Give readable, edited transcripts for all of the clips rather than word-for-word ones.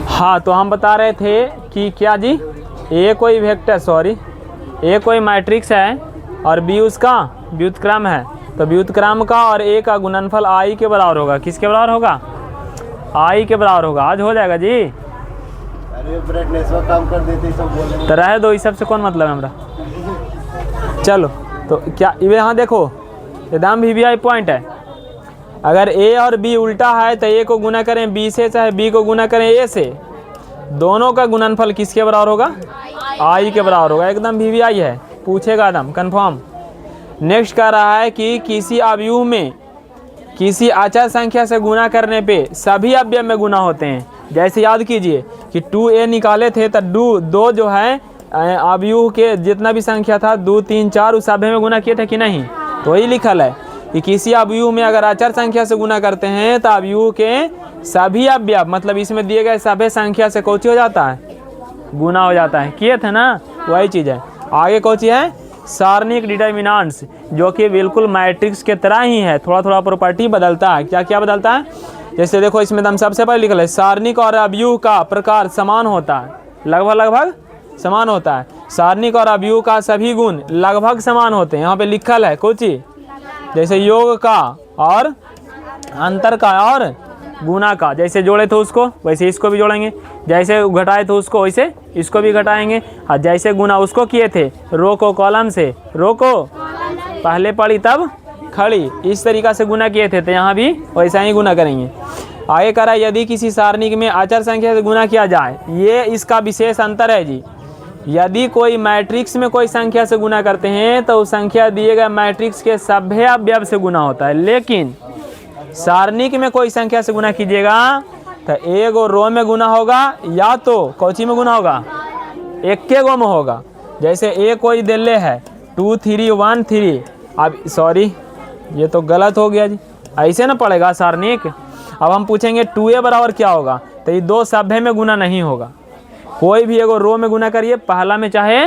हाँ, तो हम बता रहे थे कि क्या जी, ए कोई वेक्टर ए कोई मैट्रिक्स है और बी उसका व्युत्क्रम है, तो व्युत्क्रम का और ए का गुणनफल आई के बराबर होगा। किसके बराबर होगा? आई के बराबर होगा। आज हो जाएगा जी। अरे ब्राइटनेस में काम कर देते सब बोले तो रहे दो, इस सब से कौन मतलब है हमारा। चलो, तो क्या यहाँ देखो, एकदम वीवीआई पॉइंट है। अगर ए और बी उल्टा है तो ए को गुना करें बी से, चाहे बी को गुना करें ए से, दोनों का गुणनफल किसके बराबर होगा? आई के बराबर होगा। एकदम वीवीआई है, पूछेगा एकदम कंफर्म। नेक्स्ट कह रहा है कि किसी अवयव में किसी अचर संख्या से गुना करने पे सभी अवयव में गुना होते हैं। जैसे याद कीजिए कि 2a निकाले थे तो दो जो है अवयव के जितना भी संख्या था 2, 3, 4 उस सभी में गुना किए थे कि नहीं। तो वही लिखल है कि किसी अवयव में अगर अचर संख्या से गुना करते हैं तो अवयव के सभी अवयव, मतलब इसमें दिए गए सभी संख्या से कौची हो जाता है? गुना हो जाता है। किए थे ना, वही चीज़ है। आगे कौची है? सारणिक डिटर्मिनेंट्स, जो कि बिल्कुल मैट्रिक्स के तरह ही है, थोड़ा थोड़ा प्रॉपर्टी बदलता है। क्या क्या बदलता है? जैसे देखो, इसमें हम सबसे पहले लिखल है सारणिक और अवयव का प्रकार समान होता है, लगभग समान होता है। सारणिक और अवयव का सभी गुण लगभग समान होते हैं। यहाँ पे लिखल है कोची, जैसे योग का और अंतर का और गुना का, जैसे जोड़े थे उसको वैसे इसको भी जोड़ेंगे, जैसे घटाए थे उसको वैसे इसको भी घटाएंगे, और जैसे गुना उसको किए थे रो को कॉलम से, रो को पहले पड़ी तब खड़ी, इस तरीक़ा से गुना किए थे, तो यहाँ भी वैसा ही गुना करेंगे। आगे कह रहा है यदि किसी सारणिक में अचर संख्या से गुना किया जाए, ये इसका विशेष अंतर है जी। यदि कोई मैट्रिक्स में कोई संख्या से गुना करते हैं तो उस संख्या दिए गए मैट्रिक्स के सभ्य अवयव से गुना होता है, लेकिन सारणिक में कोई संख्या से गुना कीजिएगा तो एक रो में गुना होगा या तो कौची में गुना होगा? एक के गो में होगा। जैसे ए कोई दिल्ले है 2, 3, 1, 3, अब सॉरी ये तो गलत हो गया जी, ऐसे ना पड़ेगा सारणिक। अब हम पूछेंगे 2a बराबर क्या होगा, तो ये दो सभ्य में गुना नहीं होगा। कोई भी एगो रो में गुना करिए, पहला में चाहे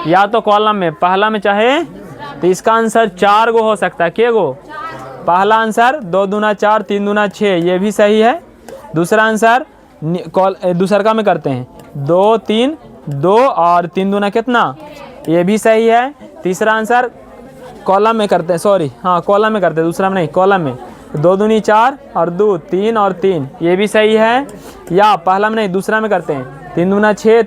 या तो कॉलम में, पहला में चाहे, तो इसका आंसर 4 गो हो सकता है। के गो? पहला आंसर 2 दूना 4, 3 दूना 6, ये भी सही है। दूसरा आंसर दूसरा में करते हैं 2, 3, 2 और 3 दूना कितना, ये भी सही है। तीसरा आंसर कॉलम में करते हैं, सॉरी हाँ कॉलम में करते हैं, दूसरा में नहीं, कॉलम में 2 दूनी 4 और 2, 3 और 3, ये भी सही है। या पहला में नहीं, दूसरा में करते हैं 3 दूना 6,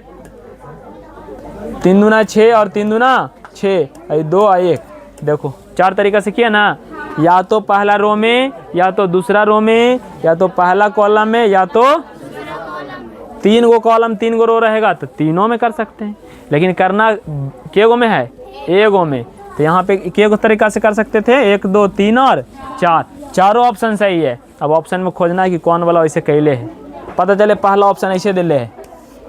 3 दूना 6 और 3 दूना 6, 2 और 1, देखो 4 तरीक़ा से किया ना, या तो पहला रो में, या तो दूसरा रो में, या तो पहला कॉलम में, या तो 3 गो कॉलम 3 गो रो रहेगा तो तीनों में कर सकते हैं। लेकिन करना के गो में है? ए गो में। तो यहाँ पे के गो तरीक़ा से कर सकते थे, 1, 2, 3 और 4, चारों ऑप्शन सही है। अब ऑप्शन में खोजना है कि कौन वाला वैसे कैले है। पता चले पहला ऑप्शन ऐसे दिले है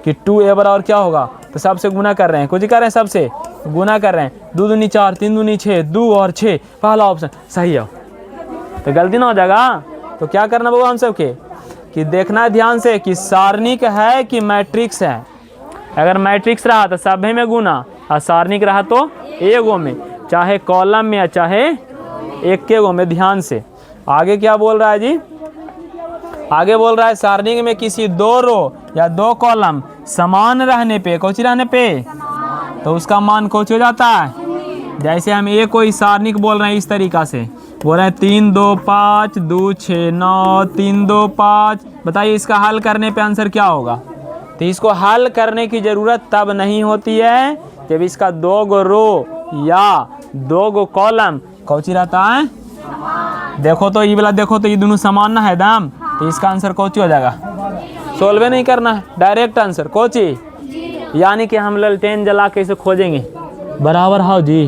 कि 2a बराबर क्या होगा, तो सबसे गुना कर रहे हैं, कुछ कर रहे हैं, सबसे गुना कर रहे हैं, 2 दूनी 4, 3 दूनी 6, 2 और 6, पहला ऑप्शन सही है। तो गलती ना हो जाएगा। तो क्या करना होगा हम सबके कि देखना ध्यान से कि सारणिक है कि मैट्रिक्स है। अगर मैट्रिक्स रहा तो सभी में गुना, और सारणिक रहा तो ए गो में, चाहे कॉलम में या चाहे एक के गो में। ध्यान से आगे क्या बोल रहा है जी, आगे बोल रहा है सारणिक में किसी 2 रो या 2 कॉलम समान रहने पे, कौची रहने पे, तो उसका मान कौच हो जाता है। जैसे हम ए कोई सारणिक बोल रहे हैं, इस तरीक़ा से बोल रहे हैं 3, 2, 5, 2, 6, 9, 3, 2, 5। बताइए इसका हल करने पे आंसर क्या होगा। तो इसको हल करने की ज़रूरत तब नहीं होती है जब इसका 2 गो रो या 2 गो कॉलम कौची रहता है। देखो तो ये वाला, देखो तो ये दोनों समान ना है दाम, तो इसका आंसर कौची हो जाएगा। सोल्व नहीं करना है, डायरेक्ट आंसर कौची, यानी कि हम ललटेन जला के इसे खोजेंगे बराबर हाउ जी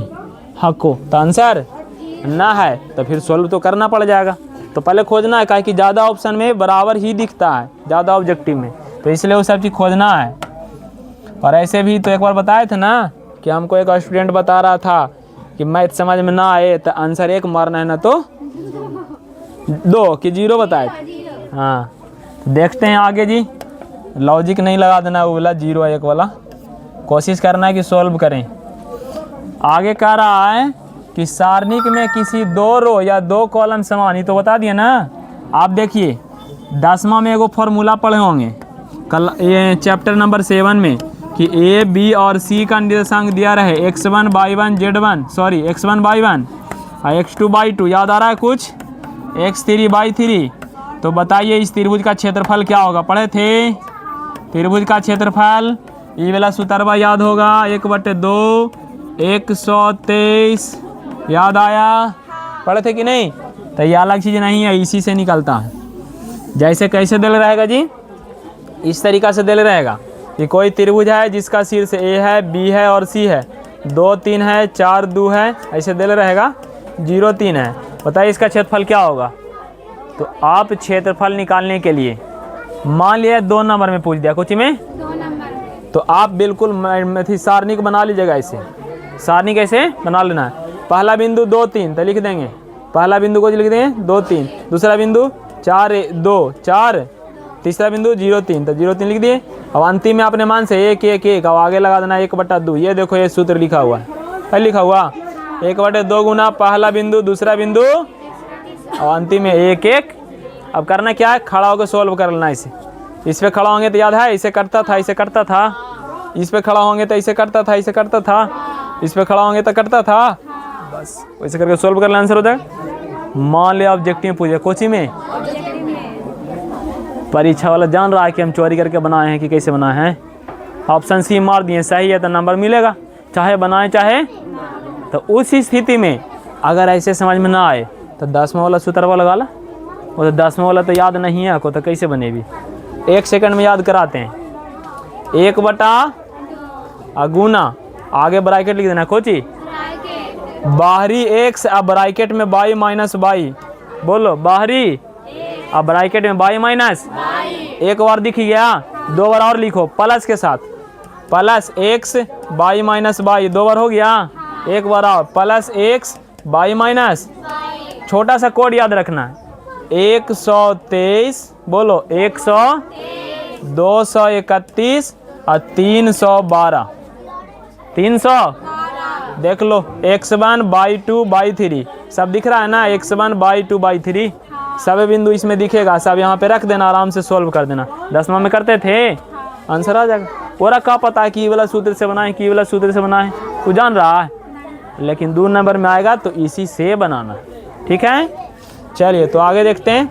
हको, तो आंसर ना है तो फिर सोल्व तो करना पड़ जाएगा। तो पहले खोजना है, कि ज़्यादा ऑप्शन में बराबर ही दिखता है, ज़्यादा ऑब्जेक्टिव में, तो इसलिए वो सब चीज़ खोजना है। और ऐसे भी तो एक बार बताए थे ना कि हमको एक स्टूडेंट बता रहा था कि मैथ समझ में ना आए तो आंसर 1 मारना है, ना तो 2 कि 0 बताए थे। हाँ, देखते हैं आगे जी, लॉजिक नहीं लगा देना वो वाला 0 1 वाला, कोशिश करना है कि सॉल्व करें। आगे कह रहा है कि सारणिक में किसी 2 रो या 2 कॉलम समान, ही तो बता दिया ना। आप देखिए 10वां में एगो फॉर्मूला पढ़े होंगे कल ये चैप्टर नंबर 7 में कि ए बी और सी का निर्देशांक दिया रहे x1 y1 z1 sorry x1 y1 और x2 y2, याद आ रहा है कुछ, x3 y3। तो बताइए इस त्रिभुज का क्षेत्रफल क्या होगा, पढ़े थे त्रिभुज का क्षेत्रफल, ये वाला सूत्रवा याद होगा 1/2 123, याद आया, पढ़े थे कि नहीं। तो ये अलग चीज़ नहीं है, इसी से निकलता है। जैसे कैसे दिल रहेगा जी, इस तरीक़ा से दिल रहेगा कि कोई त्रिभुज है जिसका शीर्ष ए है, बी है और सी है, 2 3 है, 4 2 है, ऐसे दिल रहेगा, 0 3 है। बताइए इसका क्षेत्रफल क्या होगा। तो आप क्षेत्रफल निकालने के लिए मान लिया 2 नंबर में पूछ दिया कुछ में, 2 नंबर, तो आप बिल्कुल मेथी सारणी को बना लीजिएगा। ऐसे सारणी कैसे बना लेना है, पहला बिंदु 2 3 तो लिख देंगे, पहला बिंदु को लिख देंगे 2 3, दूसरा बिंदु 4 2 4, तीसरा बिंदु 0 3 तो 0 3 लिख दिए। अब अंतिम में अपने मान से 1 1 1 अब आगे लगा देना 1/2। ये देखो ये सूत्र लिखा हुआ है, लिखा हुआ 1/2 गुना पहला बिंदु दूसरा बिंदु और अंतिम में 1 1। अब करना क्या है, खड़ा होकर सोल्व कर लेना। इस पे खड़ा होंगे तो याद है इसे करता था, इसे करता था, इस पे खड़ा होंगे तो इसे करता था, इसे करता था, इस पे खड़ा होंगे तो करता था, बस वैसे करके सोल्व कर लेना, आंसर हो जाएगा। मान लिया ऑब्जेक्टिव में पूछे कोचिंग में, परीक्षा वाला जान रहा है कि हम चोरी करके बनाए हैं कि कैसे बनाए हैं। ऑप्शन सी मार दिए, सही है तो नंबर मिलेगा, चाहे बनाए चाहे। तो उस स्थिति में अगर ऐसे समझ में ना आए तो 10वां वाला सूत्र लगा ला। वो तो 10वां वाला तो याद नहीं है आपको, तो कैसे बनेगी, 1 सेकंड में याद कराते हैं। 1/, गुना आगे ब्रैकेट लिख देना कोची, बाहरी x अब ब्रैकेट में y माइनस y, बोलो बाहरी अब ब्रैकेट में y माइनस, एक बार दिख गया, 2 बार और लिखो प्लस के साथ, plus x y minus y, 2 बार हो गया, एक बार और प्लस x y माइनस, छोटा सा कोड याद रखना है 123, बोलो 100 231 और 312, 300 देख लो x1 by2 by3 सब दिख रहा है ना, x1 by2 by3 सब बिंदु इसमें दिखेगा, सब यहाँ पे रख देना, आराम से सोल्व कर देना। 10वां में करते थे आंसर आ जाएगा। पूरा क्या पता है कि वाला सूत्र से बनाए कि वाला सूत्र से बनाए, तू जान रहा है, लेकिन 2 नंबर में आएगा तो इसी से बनाना, ठीक है। चलिए तो आगे देखते हैं।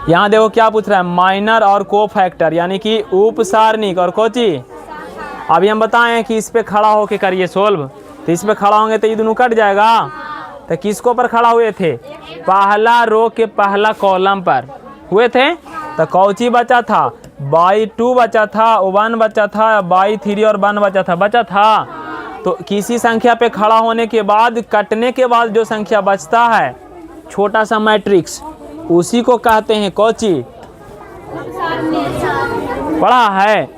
यहाँ देखो क्या पूछ रहा है, माइनर और को फैक्टर यानी कि उपसारणिक और कोची। अभी हम बताएं कि इस पे खड़ा होके करिए सोल्व, तो इस पे खड़ा होंगे तो ये दोनों कट जाएगा। तो किसको पर खड़ा हुए थे, पहला रो के पहला कॉलम पर हुए थे, तो कौची बचा था, by2 बचा था, 1 बचा था, by3 और 1 बचा था। तो किसी संख्या पे खड़ा होने के बाद कटने के बाद जो संख्या बचता है, छोटा सा मैट्रिक्स, उसी को कहते हैं कौची, पढ़ा है।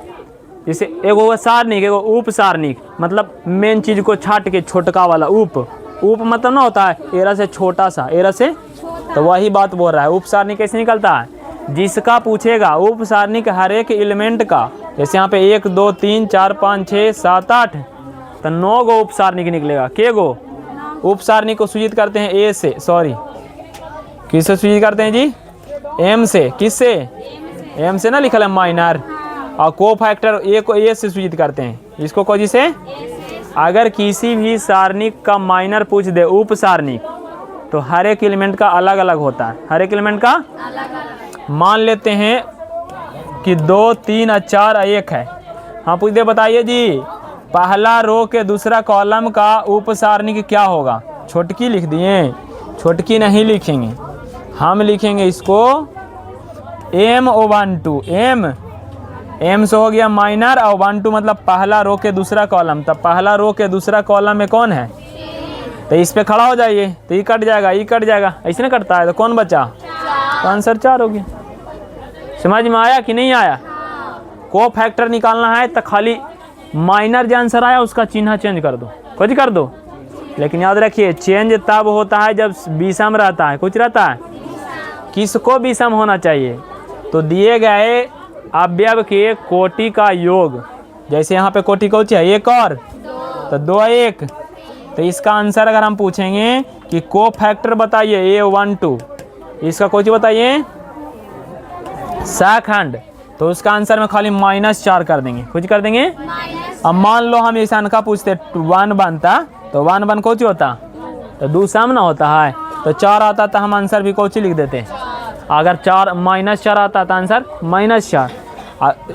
जैसे एगो सारणिक एगो उप सारणिक, मतलब मेन चीज को छाट के छोटका वाला उप मतलब ना होता है एरा से छोटा सा, एरा से, तो वही बात बोल रहा है। उप सारणिक कैसे निकलता है, जिसका पूछेगा उप सारणिक हर एक एलिमेंट का, जैसे यहाँ पे 1 2 3 4 5 6 7 8 तो 9 गो उप सारणिक निकलेगा। के गो उप सारणिक को सूचित करते हैं ए से, सॉरी किससे सूचित करते हैं जी, एम से। किससे, एम से ना लिखल है माइनर, और को फैक्टर ए को ए से सूचित करते हैं, इसको को जी से। अगर किसी भी सारणिक का माइनर पूछ दे उप सारणिक, तो हर एक एलिमेंट का अलग अलग होता है, हर एक एलिमेंट का मान लेते हैं कि 2 3 और 4 और 1 है। हाँ पूछ दे, बताइए जी पहला रो के दूसरा कॉलम का उप सारणिक क्या होगा। छोटकी लिख दिए, छोटकी नहीं लिखेंगे, हम लिखेंगे इसको M1 एम से हो गया माइनर, और 1 2 मतलब पहला रो के दूसरा कॉलम, तब पहला रो के दूसरा कॉलम में कौन है, तो इस पे खड़ा हो जाइए, तो ये कट जाएगा, ये कट जाएगा, ऐसे ना कटता है, तो कौन बचा, तो आंसर 4 हो गया। समझ में आया कि नहीं आया। को फैक्टर निकालना है तो खाली माइनर जो आंसर आया उसका चिन्ह चेंज कर दो, कुछ कर दो, लेकिन याद रखिए चेंज तब होता है जब विषम रहता है, कुछ रहता है, किसको विषम होना चाहिए, तो दिए गए अवयव के कोटि का योग, जैसे यहाँ पे कोटि कौन है, 1 और तो 2 1, तो इसका आंसर अगर हम पूछेंगे कि को फैक्टर बताइए A1 2, इसका कोच बताइए सखंड, तो उसका आंसर में खाली -4 कर देंगे, कुछ कर देंगे। अब मान लो हम इस का पूछते 1 बनता तो 1 1 कोची होता तो 2 सामना होता है, तो 4 आता तो हम आंसर भी कोची लिख देते। अगर 4 -4 आता तो आंसर -4।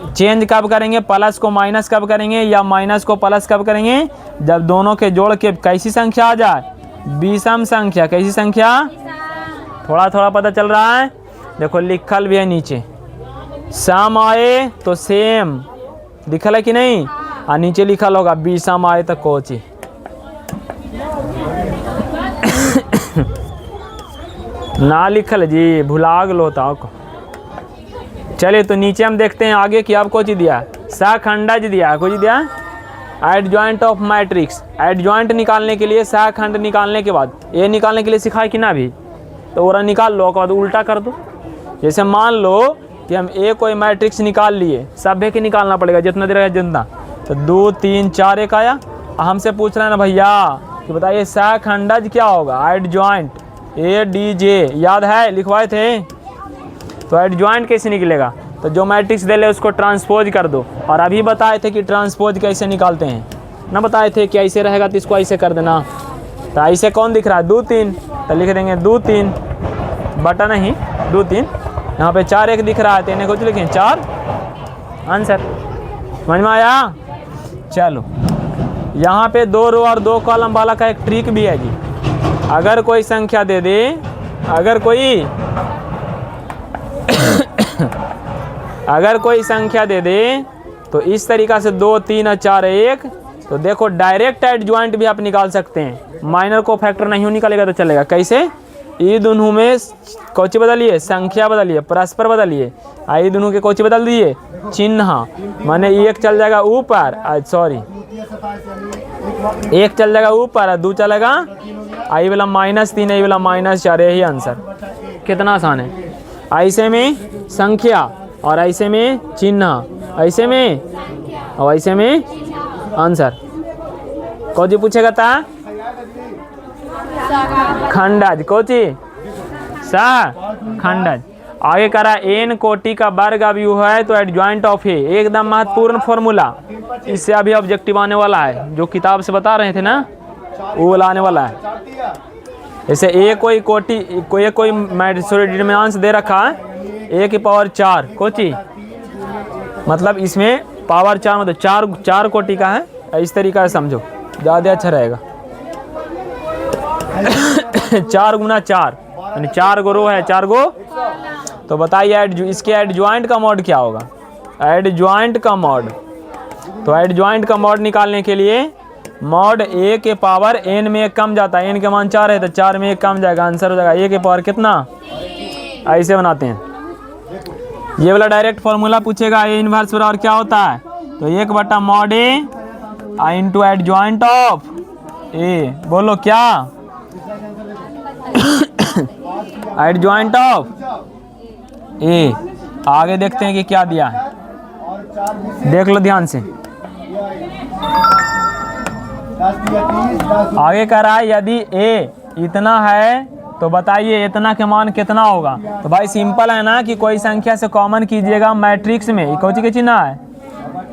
चेंज कब करेंगे, प्लस को माइनस कब करेंगे या माइनस को प्लस कब करेंगे, जब दोनों के जोड़ के कैसी संख्या आ जाए, विषम संख्या। कैसी संख्या, थोड़ा थोड़ा पता चल रहा है, देखो लिखल भी है नीचे, सम आए तो सेम लिखल है कि नहीं, और नीचे लिखल होगा विषम आए तो कोची। ना लिखल जी, भुला गलो था को। चलिए तो नीचे हम देखते हैं आगे कि आप कोची दिया, सखंडज दिया, कुछ दिया एडजॉइंट ऑफ मैट्रिक्स। एडजॉइंट निकालने के लिए, सखंड निकालने के बाद ये निकालने के लिए सिखाए कि ना भी, तो वो निकाल लो, उसके बाद उल्टा कर दो। जैसे मान लो कि हम ए कोई मैट्रिक्स निकाल लिए, सभ्य के निकालना पड़ेगा जितना देर है जितना, तो 2 3 4 1 आया। हमसे पूछ रहे हैं ना भैया कि बताइए सखंडज क्या होगा, एडजॉइंट ADJ याद है, लिखवाए थे। तो एडजॉइंट कैसे निकलेगा, तो जो मैट्रिक्स दे ले उसको ट्रांसपोज कर दो। और अभी बताए थे कि ट्रांसपोज कैसे निकालते हैं ना, बताए थे कि ऐसे रहेगा तो इसको ऐसे कर देना। तो ऐसे कौन दिख रहा है, 2 3, तो लिख देंगे 2 3 बटा नहीं 2 3, यहाँ पे 4 1 दिख रहा है, तो इन्हें कुछ लिखें 4 आंसर। समझ में आया। चलो यहाँ पे 2 रो और 2 कॉलम वाला का एक ट्रिक भी है जी। अगर कोई संख्या दे दे, अगर कोई संख्या दे दे तो इस तरीक़ा से 2 3 और 4 1, तो देखो डायरेक्ट एडजॉइंट भी आप निकाल सकते हैं। माइनर को फैक्टर नहीं निकालेगा तो चलेगा। कैसे, ये दोनों में कोची बदलिए, संख्या बदलिए, परस्पर बदलिए, ये दोनों के कोची बदल दिए, चिन्ह, माने एक चल जाएगा ऊपर, सॉरी एक चल जाएगा ऊपर और 2 चलेगा, आई वाला -3, आई वाला -4, यही आंसर। कितना आसान है। ऐसे में संख्या और ऐसे में चिन्ह, ऐसे में और ऐसे में आंसर। कोची पूछेगा था, खंडज, कोची खंडज। आगे करा n कोटि का वर्ग अवयव है तो एडजॉइंट ऑफ ए, एकदम महत्वपूर्ण फॉर्मूला। इससे अभी ऑब्जेक्टिव आने वाला है, जो किताब से बता रहे थे ना वो लाने वाला है। जैसे ए कोई कोटि, कोई डिटरमिनेंट दे रखा है a की पावर 4 कोची, मतलब इसमें पावर 4 मतलब 4 कोटि का है। इस तरीका से समझो, ज़्यादा अच्छा रहेगा। 4 गुना 4 यानी 4 गो रो है, 4 गो। तो बताइए इसके एडजॉइंट का मॉड क्या होगा, एडजॉइंट का मॉड। तो एडजॉइंट का मॉड निकालने के लिए मॉड a के पावर n में 1 कम जाता है, n के मान 4 है तो 4 में 1 कम जाएगा, आंसर हो जाएगा a के पावर कितना। ऐसे बनाते हैं। ये वाला डायरेक्ट फॉर्मूला पूछेगा a इनवर्स बराबर क्या होता है, तो 1 बटा mod a into adjoint of a, बोलो क्या, एडजॉइंट ऑफ a। आगे देखते हैं कि क्या दिया है, देख लो ध्यान से। आगे कह रहा है यदि a इतना है तो बताइए इतना के मान कितना होगा। तो भाई सिंपल है ना कि कोई संख्या से कॉमन कीजिएगा मैट्रिक्स में, कौन के चिन्ह है,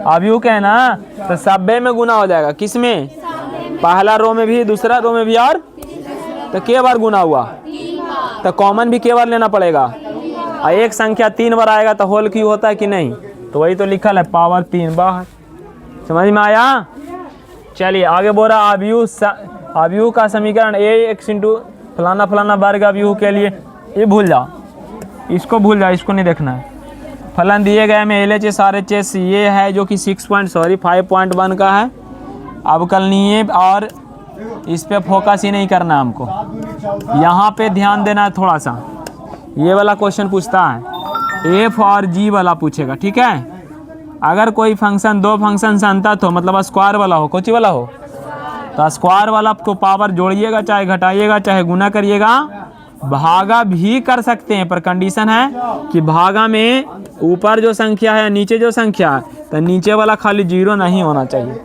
अवयव के है ना, तो सब्बे में गुना हो जाएगा। किस में, पहला रो में भी, दूसरा रो में भी, और तो के बार गुना हुआ, तो कॉमन भी के बार लेना पड़ेगा। और एक संख्या 3 बार आएगा तो होल क्यों होता है कि नहीं, तो वही तो लिखल है पावर 3 बाहर। समझ में आया। चलिए आगे बोल रहा अवयव का समीकरण ax इंटू फलाना फलाना वर्ग अवयव के लिए, ये भूल जाओ, इसको भूल जाओ, इसको नहीं देखना है। फलन दिए गए में LHS RHS ये है जो कि 5.1 का है। अब कल नहीं है और इस पे फोकस ही नहीं करना हमको, यहाँ पे ध्यान देना है थोड़ा सा। ये वाला क्वेश्चन पूछता है f और g वाला पूछेगा, ठीक है। अगर कोई फंक्शन, 2 फंक्शन से अंतत हो, मतलब स्क्वायर वाला हो, कोची वाला हो, तो स्क्वायर वाला को पावर जोड़िएगा, चाहे घटाइएगा, चाहे गुना करिएगा, भागा भी कर सकते हैं, पर कंडीशन है कि भागा में ऊपर जो संख्या है नीचे जो संख्या है, तो नीचे वाला खाली 0 नहीं होना चाहिए।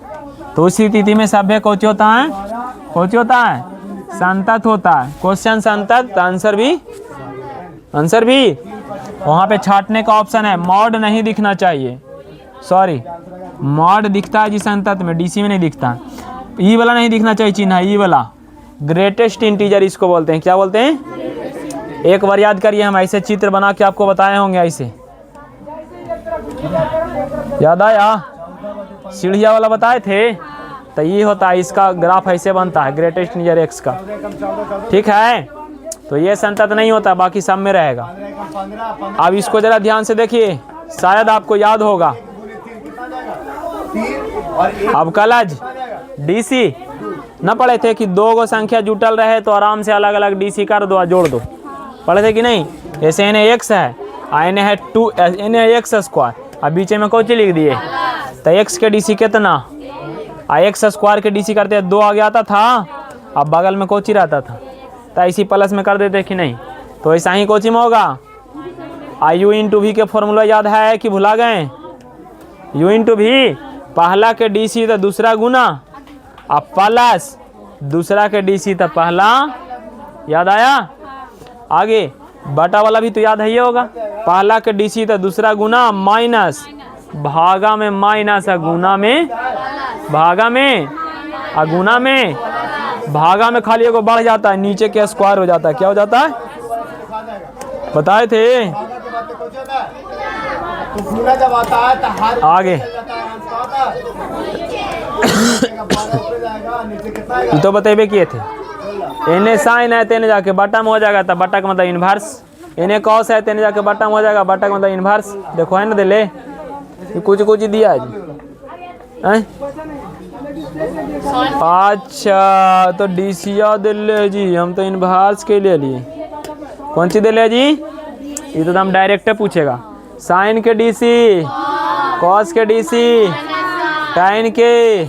तो उसी स्थिति में सभ्य कौची होता है, कौची होता है, संतत होता है। क्वेश्चन संतत, आंसर भी वहाँ पे छांटने का ऑप्शन है, मॉड नहीं दिखना चाहिए, सॉरी मॉड दिखता है जिस अंतत में, डीसी में नहीं दिखता। ई वाला नहीं दिखना चाहिए चिन्ह, ई वाला ग्रेटेस्ट इंटीजर इसको बोलते हैं। क्या बोलते हैं? एक बार याद करिए, हम ऐसे चित्र बना के आपको बताए होंगे, ऐसे याद आया? सीढ़िया वाला बताए थे, तो ये होता है, इसका ग्राफ ऐसे बनता है ग्रेटेस्ट इंटीजर एक्स का, ठीक है। तो ये संतत नहीं होता, बाकी सब में रहेगा। अब इसको जरा ध्यान से देखिए, शायद आपको याद होगा। अब कल आज डीसी न पढ़े थे कि दो गो संख्या जुटल रहे तो आराम से अलग अलग डीसी कर दो, जोड़ दो, पढ़े थे कि नहीं? जैसे एन एक्स है, एन है 2, एन है एक्स स्क्वायर, अब बीच में कौन लिख दिए, तो एक्स के डीसी कितना, एक्स स्क्वायर के डीसी करते 2 आगे आता था, अब बगल में कोची रहता था, तो इसी प्लस में कर देते कि नहीं? तो ऐसा ही कोची में होगा। यू इंटू वी के फॉर्मूला याद है कि भुला गए? यू इंटू वी, पहला के डीसी तो दूसरा गुना, अब प्लस दूसरा के डीसी तो पहला, याद आया? आगे बटा वाला भी तो याद है ही होगा, पहला के डीसी तो दूसरा गुना, माइनस भागा में माइनस, गुना में भागा में, गुना में भागा में खाली एगो बढ़ जाता है, नीचे के स्क्वायर हो जाता है। क्या हो जाता है? बताए थे आगे ये तो बतेबे किए थे। एने साइन है तेने जाके बटा में हो जाएगा, तब बटा का मतलब इनवर्स, एने कॉस है तेने जाके बटा में हो जाएगा, बटा का मतलब इनवर्स। देखो है ना, दे ले कुछ कुछ दिया जी। अच्छा तो डीसीया दे ले जी, हम तो इनवर्स के ले लिए। कौन सी दे ले जी? ये तो हम डायरेक्ट पूछेगा। साइन के डीसी, कॉस के डीसी, टाइन के,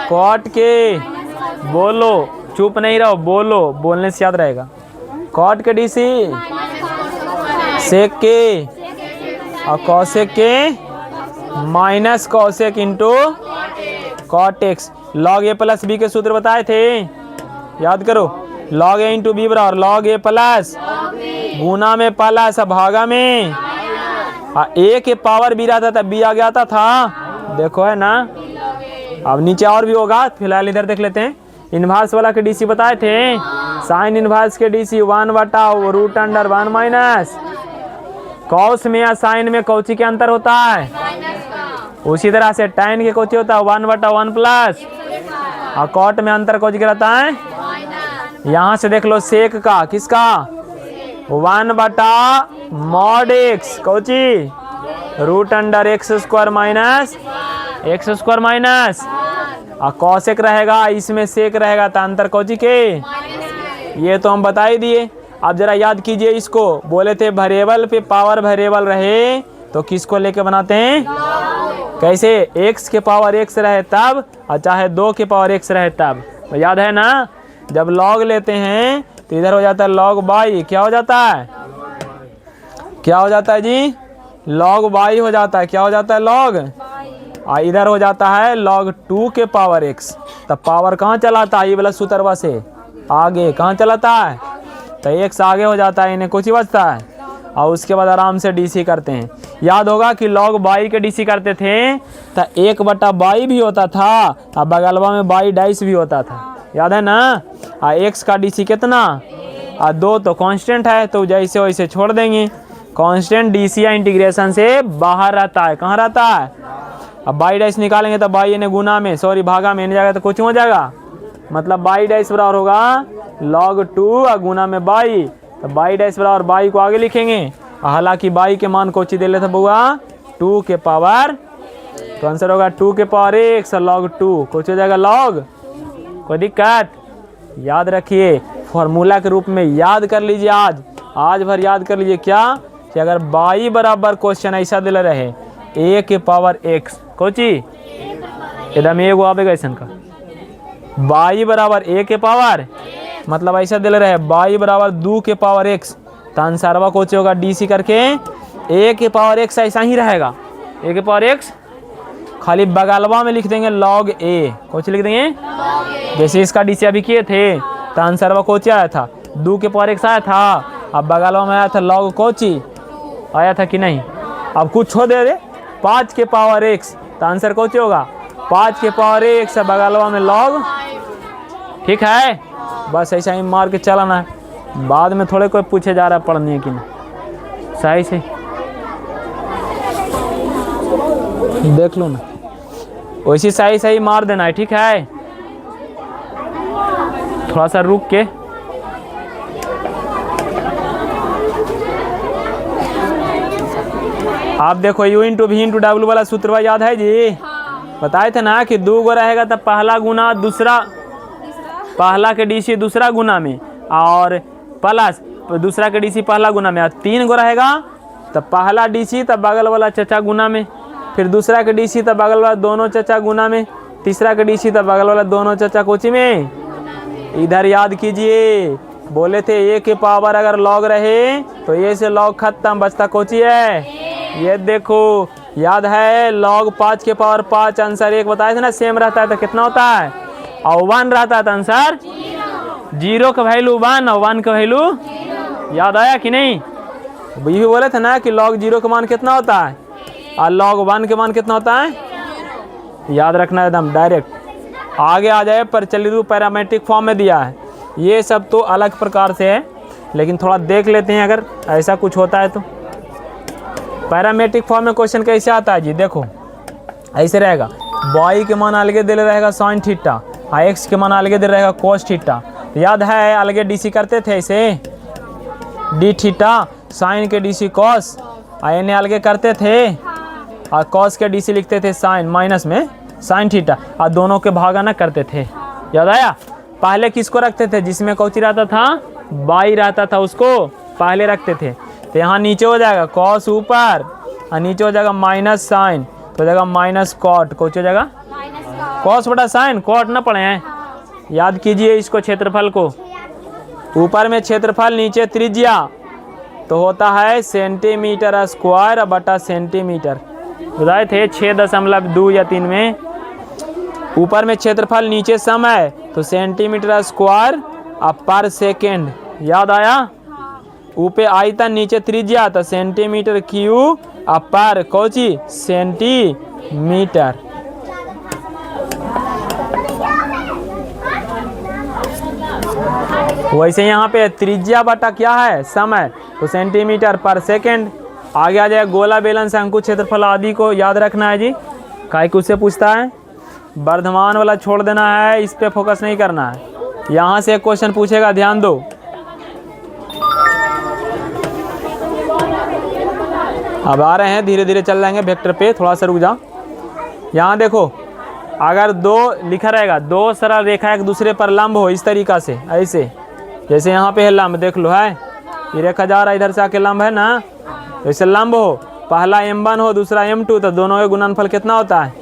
कॉट के, बोलो चुप नहीं रहो, बोलो, बोलने से याद रहेगा। कॉट के डीसी, सेक के, और कॉसेक के minus cosec into cot x. Log a plus b के सूत्र बताए थे, याद करो। लॉग ए इंटू बी बराबर लॉग ए प्लस गुना में प्लस भागा में, ए के पावर बी रहता था, बी आ गया था, देखो है ना। अब नीचे और भी होगा, फिलहाल इधर देख लेते हैं। इनवर्स वाला के डीसी बताए थे, साइन इनवर्स के डीसी 1/√1 माइनस, कॉस में या साइन में कौची के अंतर होता है, उसी तरह से टाइन के कौची होता है 1/1 प्लस, और कॉट में अंतर कौची के रहता है। यहाँ से देख लो सेक का, किसका 1/mod x, Cauchy √x² minus x² minus, और कॉसेक रहेगा, इसमें सेक रहेगा, तो अंतर कौची के, ये तो हम बता ही दिए। अब जरा याद कीजिए इसको, बोले थे वेरिएबल पे पावर वेरिएबल रहे तो किसको लेके बनाते हैं, कैसे, x के पावर x रहे तब, और चाहे 2 के पावर x रहे तब। तो याद है ना, जब log लेते हैं तो इधर हो जाता है log y, क्या हो जाता है, क्या हो जाता है जी, log y हो जाता है, क्या हो जाता है log, और इधर हो जाता है log 2 के पावर x। तब पावर कहाँ चलाता है, ये वाला सूत्रवा से आगे कहाँ चलाता है, तो x आगे हो जाता है, इन्हें कुछ ही बचता है, और उसके बाद आराम से डीसी करते हैं। याद होगा कि log y के डीसी करते थे तो 1/y भी होता था, और बगलवा में y डाइस भी होता था, याद है ना। और x का डीसी कितना, और 2 तो कांस्टेंट है, तो जैसे वैसे छोड़ देंगे। कांस्टेंट डीसी या इंटीग्रेशन से बाहर रहता है, कहाँ रहता है। अब y डाइस निकालेंगे तो y इन्हें गुना में, सॉरी भागा में जाएगा तो कुछ हो जाएगा, मतलब y डाइस बराबर होगा log 2 और गुना में y, तो y डैश बराबर y को आगे लिखेंगे। हालांकि y के मान कोची दे लेते बुआ 2 के पावर, तो आंसर होगा 2 के पावर x और log 2 कुछ हो जाएगा log। कोई दिक्कत, याद रखिए फॉर्मूला के रूप में याद कर लीजिए, आज भर याद कर लीजिए क्या, कि अगर y बराबर क्वेश्चन ऐसा दिल रहे a के पावर x, कोची एकदम एगो आवेगा ऐसा का, y बराबर a के पावर, मतलब ऐसा दिल रहे y बराबर 2 के पावर x, तो आंसरवा कोची होगा डीसी करके a के पावर x ऐसा ही रहेगा, a के पावर x, खाली बगलवा में लिख देंगे log a, कोची लिख देंगे, जैसे इसका डीसी अभी किए थे, तो आंसरवा कोची आया था 2 के पावर x आया था, अब बगलवा में आया था log कोची आया था कि नहीं। अब कुछ हो दे 5 के पावर x, तो आंसर कौन होगा 5 के पावर x बगलवा में log, ठीक है। बस ऐसा ही मार के चलाना है, बाद में थोड़े कोई पूछे जा रहा है पढ़ने की नहीं, सही से देख लो ना, वैसी सही सही मार देना है, ठीक है। थोड़ा सा रुक के आप देखो u इंटू वी इंटू डब्ल्यू वाला सूत्र याद है जी। बताए थे ना कि 2 गो रहेगा तो पहला गुना दूसरा, पहला के डीसी दूसरा गुना में, और प्लस दूसरा के डीसी पहला गुना में, और 3 गो रहेगा तो पहला डीसी तब बगल वाला चचा गुना में, फिर दूसरा के डीसी तब बगल वाला दोनों चचा गुना में, तीसरा के डीसी तब बगल वाला दोनों चचा कोची में। इधर याद कीजिए, बोले थे ए के पावर अगर लॉग रहे तो ए से लॉग खत्म, बचता कोची है, ये देखो याद है log 5 के पावर 5, आंसर 1 बताए थे ना, सेम रहता है तो कितना होता है, और 1 रहता है तो आंसर 0 का वैल्यू 1 और 1 का वैल्यू, याद आया कि नहीं। ये भी बोले थे ना कि log 0 का मान कितना होता है और log 1 के मान कितना होता है, याद रखना एकदम डायरेक्ट। आगे आ जाए प्रचलित रूप पैरामेट्रिक फॉर्म में दिया है, ये सब तो अलग प्रकार से है, लेकिन थोड़ा देख लेते हैं अगर ऐसा कुछ होता है तो। पैरामेट्रिक फॉर्म में क्वेश्चन कैसे आता है जी, देखो ऐसे रहेगा, वाई के मान अलगे दे रहेगा साइन थीटा, और एक्स के मान अलगे दे रहेगा कोस थीटा। याद है अलगे डीसी करते थे ऐसे, डी थीटा साइन के डीसी कॉस, और एन अलगे करते थे, और कॉस के डीसी लिखते थे साइन माइनस में साइन थीटा, और दोनों के भागाना करते थे। याद आया, पहले किसको रखते थे, जिसमें कौची रहता था बाई रहता था उसको पहले रखते थे, तो यहाँ नीचे हो जाएगा कॉस ऊपर, और नीचे हो जाएगा माइनस साइन, तो हो जाएगा माइनस कॉट, कौच हो जाएगा कॉस बटा साइन, कॉट ना पढ़े हैं, याद कीजिए इसको क्षेत्रफल को, ऊपर में क्षेत्रफल नीचे त्रिज्या, तो होता है सेंटीमीटर स्क्वायर बटा सेंटीमीटर, बताए थे 6.2 या 3 में। ऊपर में क्षेत्रफल नीचे समय, तो सेंटीमीटर स्क्वायर पर सेकेंड, याद आया। ऊपर आयतन नीचे त्रिज्या, तो सेंटीमीटर क्यूब पर कौची सेंटीमीटर। वैसे यहाँ पे त्रिज्या बटा क्या है समय, तो सेंटीमीटर पर सेकेंड। आगे आ जाए गोला बेलन शंकु क्षेत्रफल आदि को याद रखना है जी, काय कुछ से पूछता है, वर्धमान वाला छोड़ देना है, इस पे फोकस नहीं करना है। यहाँ से एक क्वेश्चन पूछेगा, ध्यान दो। अब आ रहे हैं, धीरे धीरे चल जाएंगे वेक्टर पे, थोड़ा सा रुक जाओ। यहाँ देखो अगर 2 लिखा रहेगा, 2 सरल रेखा एक दूसरे पर लंब हो इस तरीका से, ऐसे जैसे यहाँ पे है लंब, देख लो है ये रेखा जा रहा है इधर से आके लंब है ना, जैसे लंब हो, पहला m1 हो दूसरा m2, तो दोनों का गुणनफल कितना होता है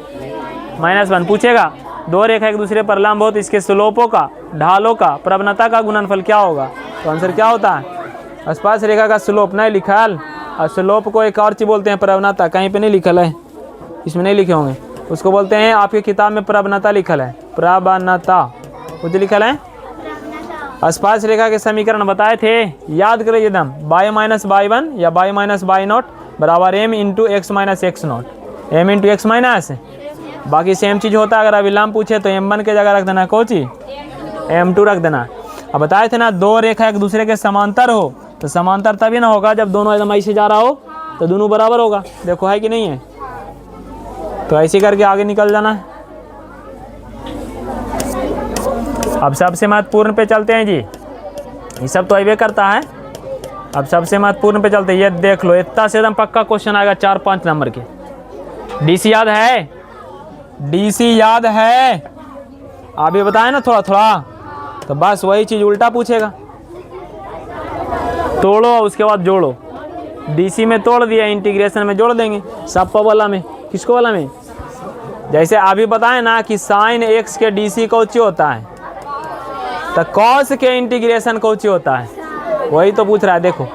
-1। पूछेगा 2 रेखा एक दूसरे पर लंब हो तो इसके स्लोपों का, ढालों का, प्रवणता का गुणनफल क्या होगा, तो आंसर क्या होता है, स्पर्श रेखा का स्लोप नहीं लिखल, और स्लोप को एक और चीज बोलते हैं प्रवणता, कहीं पे नहीं लिखल है, इसमें नहीं लिखे होंगे, उसको बोलते हैं, आपकी किताब में प्रवणता लिखल है, प्रवणता कुछ लिखल है। स्पर्श रेखा के समीकरण बताए थे, याद करिए एकदम, y माइनस y1 या y माइनस y0 बराबर m into x minus x not, m into x minus, बाकी सेम चीज़ होता है। अगर अविलंब पूछे तो m1 के जगह रख देना कोची m2 रख देना। अब बताए थे ना 2 रेखा एक दूसरे के समांतर हो, तो समांतर तभी ना होगा जब दोनों एकदम ऐसे जा रहा हो, तो दोनों बराबर होगा, देखो है कि नहीं है, तो ऐसे करके आगे निकल जाना है। अब सबसे महत्वपूर्ण पे चलते हैं जी, ये सब तो अबे करता है, अब सबसे महत्वपूर्ण पे चलते हैं। ये देख लो, इतना से एकदम पक्का क्वेश्चन आएगा 4-5 नंबर के। डीसी याद है, डीसी याद है, अभी बताए ना थोड़ा थोड़ा, तो बस वही चीज़ उल्टा पूछेगा, तोड़ो उसके बाद जोड़ो। डीसी में तोड़ दिया, इंटीग्रेशन में जोड़ देंगे, सब वाला में, किसको वाला में, जैसे अभी बताए ना कि साइन एक्स के डीसी कौची होता है, तो कॉस के इंटीग्रेशन कौची होता है, वही तो पूछ रहा है। देखो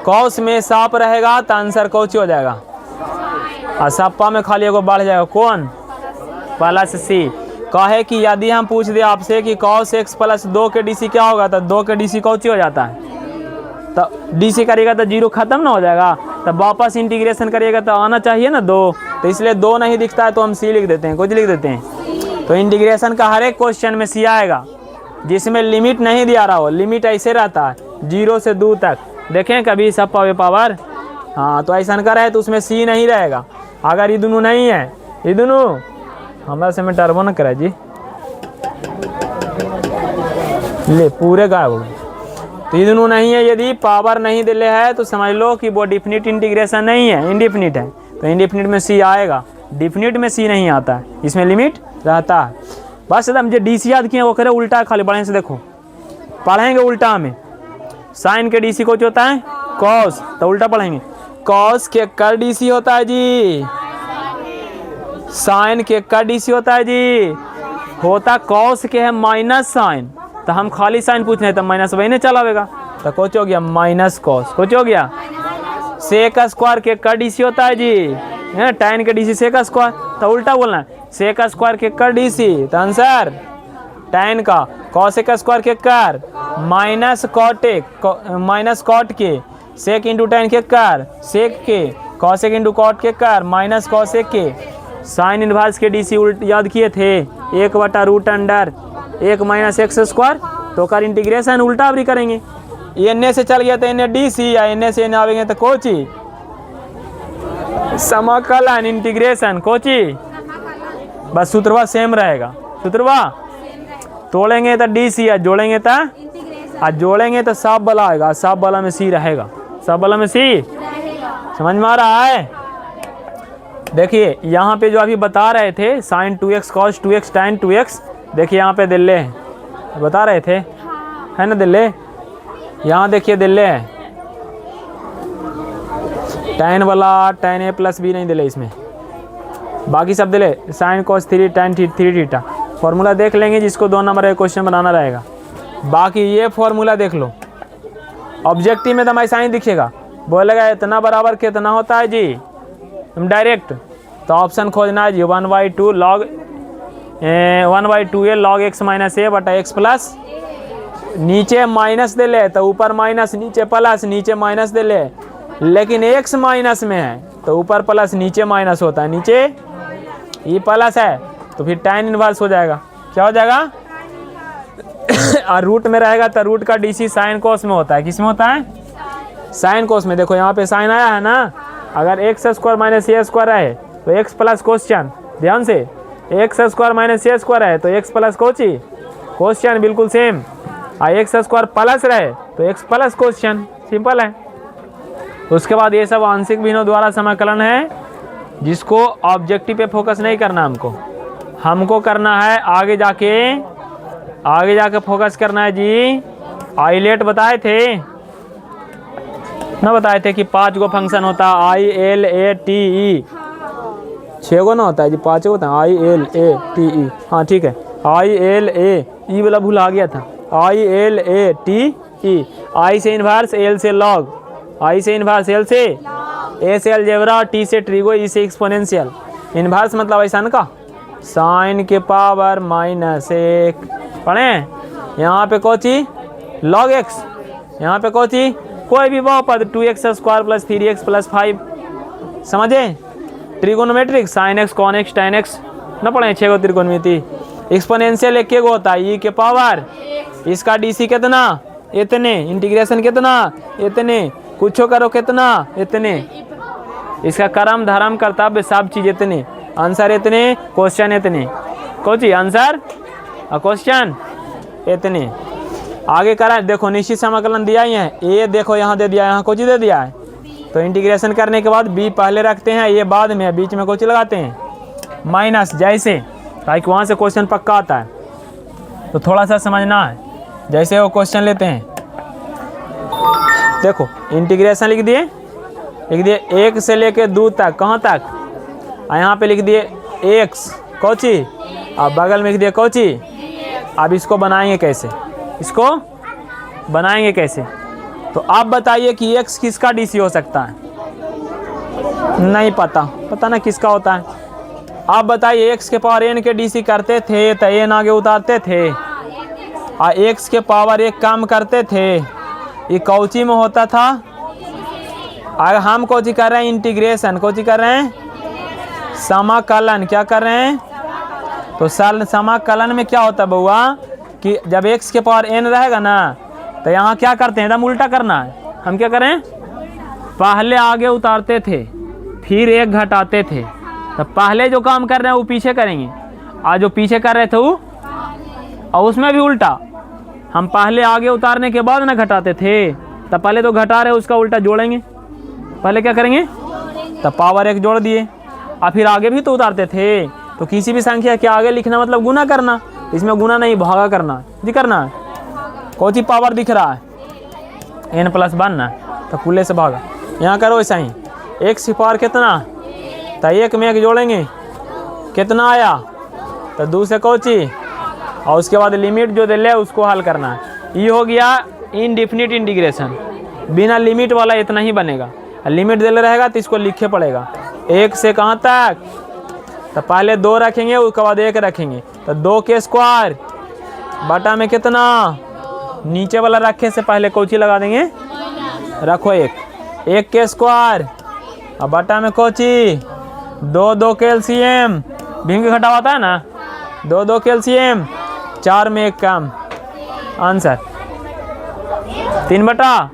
कॉस में साप रहेगा तो आंसर कौची हो जाएगा, और सप्पा में खाली एगो बढ़ जाएगा, कौन +c। कहे कि यदि हम पूछ दे आपसे कि cos x + 2 के डीसी क्या होगा, तो 2 के डीसी कौची हो जाता है, तो डीसी करेगा तो 0 खत्म ना हो जाएगा, तब वापस इंटीग्रेशन करिएगा तो आना चाहिए ना 2, तो इसलिए 2 नहीं दिखता है तो हम सी लिख देते हैं, कुछ लिख देते हैं। तो इंटीग्रेशन का हर एक क्वेश्चन में सी आएगा, जिसमें लिमिट नहीं दिया रहा हो। लिमिट ऐसे रहता है 0 से 2 तक, देखें कभी सब पावर, हाँ तो ऐसा कर है तो उसमें सी नहीं रहेगा। अगर ये दोनों नहीं है, ये दोनों हमारा से में टर्बो न करे जी, ले पूरे गायब हो गए। तो ये दोनों नहीं है, यदि पावर नहीं दिले है तो समझ लो कि वो डिफिनिट इंटीग्रेशन नहीं है, इनडिफिनिट है। तो इनडिफिनिट में सी आएगा, डिफिनिट में सी नहीं आता है, इसमें लिमिट रहता है। बस एकदम जो डी सी याद किए वो करे उल्टा, खाली बढ़िया से देखो, पढ़ेंगे उल्टा में। साइन के डी सी कुछ होता है कॉस, तो उल्टा पढ़ेंगे, कॉस के कर डी सी होता है जी, साइन के कर डी सी होता है जी, होता कॉस के है माइनस साइन। तो हम खाली साइन पूछ रहे हैं तो माइनस वही नहीं चलावेगा, तो कुछ हो गया माइनस कॉस, कुछ हो गया। सेक स्क्वायर के कर डी सी होता है जी, है tan के डी सी सेक स्क्वायर, तो उल्टा बोलना है सेक स्क्वायर के कर डी सी, तो आंसर tan का कॉसेक स्क्वायर के कर माइनस कॉट के सेक इंटू tan के कर सेक के कॉसेक इंटू कॉट के कर माइनस कॉसेक के साइन इनवर्स के डी सी याद किए थे 1/√1 माइनस एक्स स्क्वायर, तो कर इंटीग्रेशन उल्टा भी करेंगे। एन से चल गया तो एन डी सी, या एन से एन आवेंगे तो कोची समाकलन इंटीग्रेशन कोची, बस सूत्रवा सेम रहेगा। सूत्रवा तोड़ेंगे तो डी सी, या जोड़ेंगे तो सब वाला आएगा, सब वाला में सी रहेगा, सब वाला में सी। समझ में आ रहा है? देखिए यहाँ पे जो अभी बता रहे थे sign 2x cos 2x tan 2x, देखिए यहाँ पे दिल्ले है, बता रहे थे है ना दिल्ले, यहाँ देखिए दिल्ले है, tan वाला tan a प्लस बी नहीं दिले इसमें, बाकी सब दिले sine cos 3 tan 3 theta. Formula देख लेंगे जिसको 2 नंबर का क्वेश्चन बनाना रहेगा। बाकी ये फॉर्मूला देख लो, ऑब्जेक्टिव में तो ऐसा ही दिखेगा, बोलेगा इतना बराबर कितना होता है जी, हम डायरेक्ट तो ऑप्शन खोजना है जी 1/2 log 1/2a log x minus a बटा x प्लस, नीचे माइनस दे ले तो ऊपर माइनस नीचे प्लस, नीचे माइनस दे ले, लेकिन x माइनस में है तो ऊपर प्लस नीचे माइनस होता है, नीचे ये प्लस है तो फिर tan इनवर्स हो जाएगा, क्या हो जाएगा और रूट में रहेगा तो रूट का डी सी साइन कोस में होता है, किस में होता है साइन कोस में। देखो यहाँ पे साइन आया है ना, अगर एक्स स्क्वायर माइनस ए स्क्वायर है तो एक्स प्लस क्वेश्चन, ध्यान से एक्स स्क्वायर माइनस ए स्क्वायर है तो एक्स प्लस कोची क्वेश्चन, बिल्कुल सेम। और एक्स स्क्वायर प्लस रहे तो एक्स प्लस क्वेश्चन, सिंपल है। उसके बाद ये सब आंशिक भिन्नों द्वारा समाकलन है, जिसको ऑब्जेक्टिव पे फोकस नहीं करना, हमको करना है आगे जाके फोकस करना है जी। आइलेट बताए थे ना, बताए थे कि 5 गो फंक्शन होता है ILATE, 6 गो ना होता है जी, 5 गो होता है ILATE, हाँ ठीक है ILA, वाला भूल आ गया था, ILATE, I से इन्वर्स, L से लॉग, I से इन्वर्स, L से A से अलजेब्रा, T से ट्रिगो, E से एक्सपोनेंशियल। इन्वर्स मतलब ऐसा का साइन के पावर -1 पढ़े, यहाँ पे कोची log x, यहाँ पे कोची कोई भी बहुपद 2x square plus 3x plus 5, समझे। Trigonometric sine x cos x tan x न पढ़े, 6 गो त्रिकोणमिति। एक्सपोनेंशियल 1 गो होता है, ई के पावर, इसका डीसी कितना, इतने, इंटीग्रेशन कितना, इतने, कुछो करो कितना, इतने, इसका कर्म धर्म कर्तव्य सब चीज इतने, आंसर इतने, क्वेश्चन इतने, कोची आंसर और क्वेश्चन इतने। आगे करा देखो निश्चित समाकलन दिया ही है, ए देखो यहाँ दे दिया, यहाँ कोची दे दिया है, तो इंटीग्रेशन करने के बाद बी पहले रखते हैं, ये बाद में, बीच में कोची लगाते हैं माइनस, जैसे ताकि वहाँ से क्वेश्चन पक्का आता है। तो थोड़ा सा समझना है, जैसे वो क्वेश्चन लेते हैं, देखो इंटीग्रेशन लिख दिए 1 से लेके 2 तक, कहाँ तक, यहाँ पे लिख दिए x कोची, अब बगल में लिख दिए कोची। अब इसको बनाएंगे कैसे, इसको बनाएंगे कैसे, तो आप बताइए कि x किसका डीसी हो सकता है, नहीं पता ना किसका होता है। आप बताइए x के पावर n के डीसी करते थे तो n आगे उतारते थे, और x के पावर 1 काम करते थे, ये कौची में होता था, अगर हम कोची कर रहे हैं इंटीग्रेशन, कोची कर रहे हैं समाकलन, क्या कर रहे हैं? तो समाकलन में क्या होता है बउआ कि जब x के पावर n रहेगा ना तो यहाँ क्या करते हैं, एकदम उल्टा करना है। हम क्या करें, पहले आगे उतारते थे फिर एक घटाते थे, तो पहले जो काम कर रहे हैं वो पीछे करेंगे, और जो पीछे कर रहे थे वो, और उसमें भी उल्टा, हम पहले आगे उतारने के बाद ना घटाते थे, तो पहले तो घटा रहे उसका उल्टा जोड़ेंगे। पहले क्या करेंगे, तो पावर 1 जोड़ दिए, और फिर आगे भी तो उतारते थे। तो किसी भी संख्या के आगे लिखना मतलब गुना करना, इसमें गुना नहीं भागा करना जी करना है। कौन सी पावर दिख रहा है, n+1 ना, तो कुल्ले से भागा। यहाँ करो ऐसा ही, x की पावर कितना, तो 1 में 1 जोड़ेंगे, कितना आया, तो 2 से कोची, और उसके बाद लिमिट जो दे ले उसको हल करना है। ये हो गया इनडिफिनिट इंटीग्रेशन, बिना लिमिट वाला इतना ही बनेगा। लिमिट दे रहेगा तो इसको लिखे पड़ेगा, 1 से कहाँ तक, तो पहले 2 रखेंगे उसके बाद 1 रखेंगे, तो 2 के स्क्वायर बटा में कितना, नीचे वाला रखे से पहले कोची लगा देंगे, रखो 1 के स्क्वायर, और बटा में कोची 2 के एलसीएम, भीम के घटा होता है ना, 2 के एलसीएम, 4 में 1 कम, आंसर 3 बटा।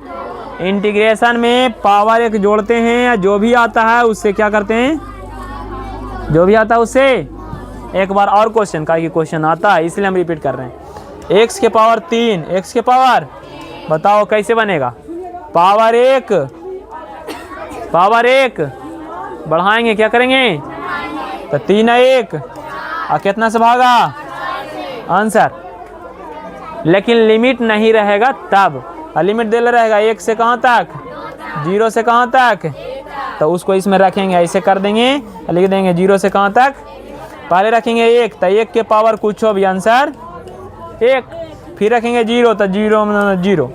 इंटीग्रेशन में पावर 1 जोड़ते हैं, जो भी आता है उससे क्या करते हैं, जो भी आता है उससे एक बार और क्वेश्चन का कि क्वेश्चन आता है इसलिए हम रिपीट कर रहे हैं। x के पावर 3, x के पावर बताओ कैसे बनेगा, पावर 1 बढ़ाएंगे, क्या करेंगे, तो 3 है 1, और कितना से भागा, आंसर। लेकिन लिमिट नहीं रहेगा तब, और लिमिट दे रहेगा 1 से कहाँ तक, 0 से कहाँ तक, तो उसको इसमें रखेंगे, ऐसे कर देंगे, लिख देंगे 0 से कहाँ तक, पहले रखेंगे 1, तो 1 के पावर कुछ हो भी आंसर 1, फिर रखेंगे 0, तो 0,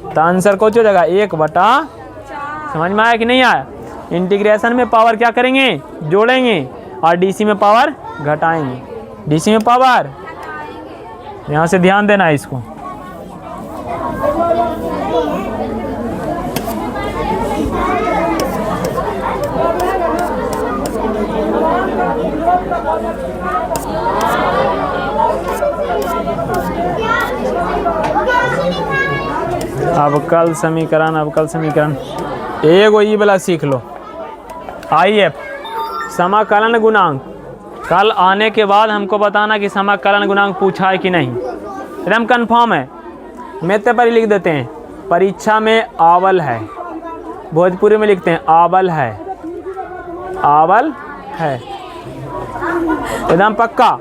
तो आंसर कुछ हो जाएगा 1 बटा। समझ में आया कि नहीं आया? इंटीग्रेशन में पावर क्या करेंगे, जोड़ेंगे, और डीसी में पावर घटाएंगे, डीसी में पावर, यहाँ से ध्यान देना है इसको। अवकल समीकरण एगो ई वाला सीख लो, IF समाकलन गुणांक। कल आने के बाद हमको बताना कि समाकलन गुणांक पूछा है कि नहीं, एकदम कंफर्म है। मैथ पर ही लिख देते हैं, परीक्षा में आवल है, भोजपुरी में लिखते हैं आवल है, आवल है, एकदम पक्का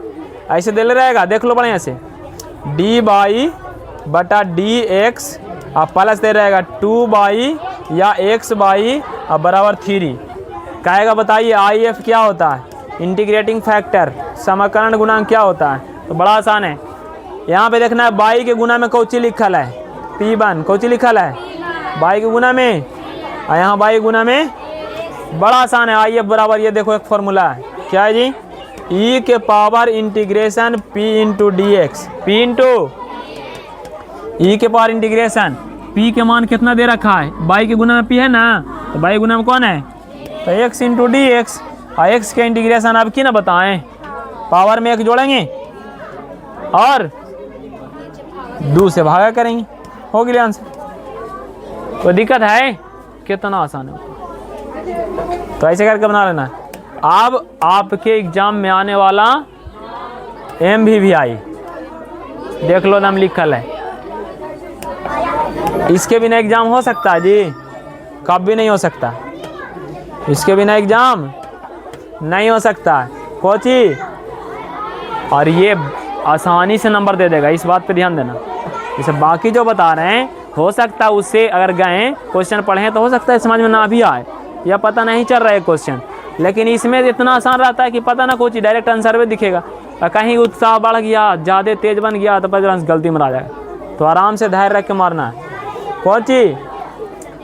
ऐसे दे रहेगा। देख लो बढ़िया से, dy बटा dx और प्लस दे रहेगा 2y या x/, और बराबर 3 कहेगा। बताइए IF क्या होता है, इंटीग्रेटिंग फैक्टर, समाकलन गुणांक क्या होता है। तो बड़ा आसान है, यहाँ पे देखना है y के गुना में कौची लिखल है, P1 कौची लिखल है y के गुना में, और यहाँ y के गुना में, बड़ा आसान है। IF बराबर ये देखो एक फॉर्मूला है, क्या है जी, e के power integration p into dx, p into e के पावर इंटीग्रेशन p के मान कितना दे रखा है, y के गुना में p है ना, तो y के गुना में कौन है, तो x इंटू dx, और x के इंटीग्रेशन आप की ना बताएं, पावर में 1 जोड़ेंगे और 2 से भागा करेंगे, हो गया आंसर। कोई दिक्कत है, कितना आसान है, तो ऐसे करके बना लेना है। अब आपके एग्जाम में आने वाला MVVI देख लो, नाम लिखल है, इसके बिना एग्जाम हो सकता है जी, कब भी नहीं हो सकता, इसके बिना एग्जाम नहीं हो सकता है कोची, और ये आसानी से नंबर दे देगा, इस बात पे ध्यान देना। जैसे बाकी जो बता रहे हैं हो सकता है उससे अगर गए क्वेश्चन पढ़ें तो हो सकता है समझ में ना भी आए, या पता नहीं चल रहा है क्वेश्चन, लेकिन इसमें इतना आसान रहता है कि पता ना कोई डायरेक्ट आंसर में दिखेगा, और कहीं उत्साह बढ़ गया, ज़्यादा तेज बन गया तो पता गलती में आ जाएगा। तो आराम से धैर्य रख के मारना है। कौन चीज,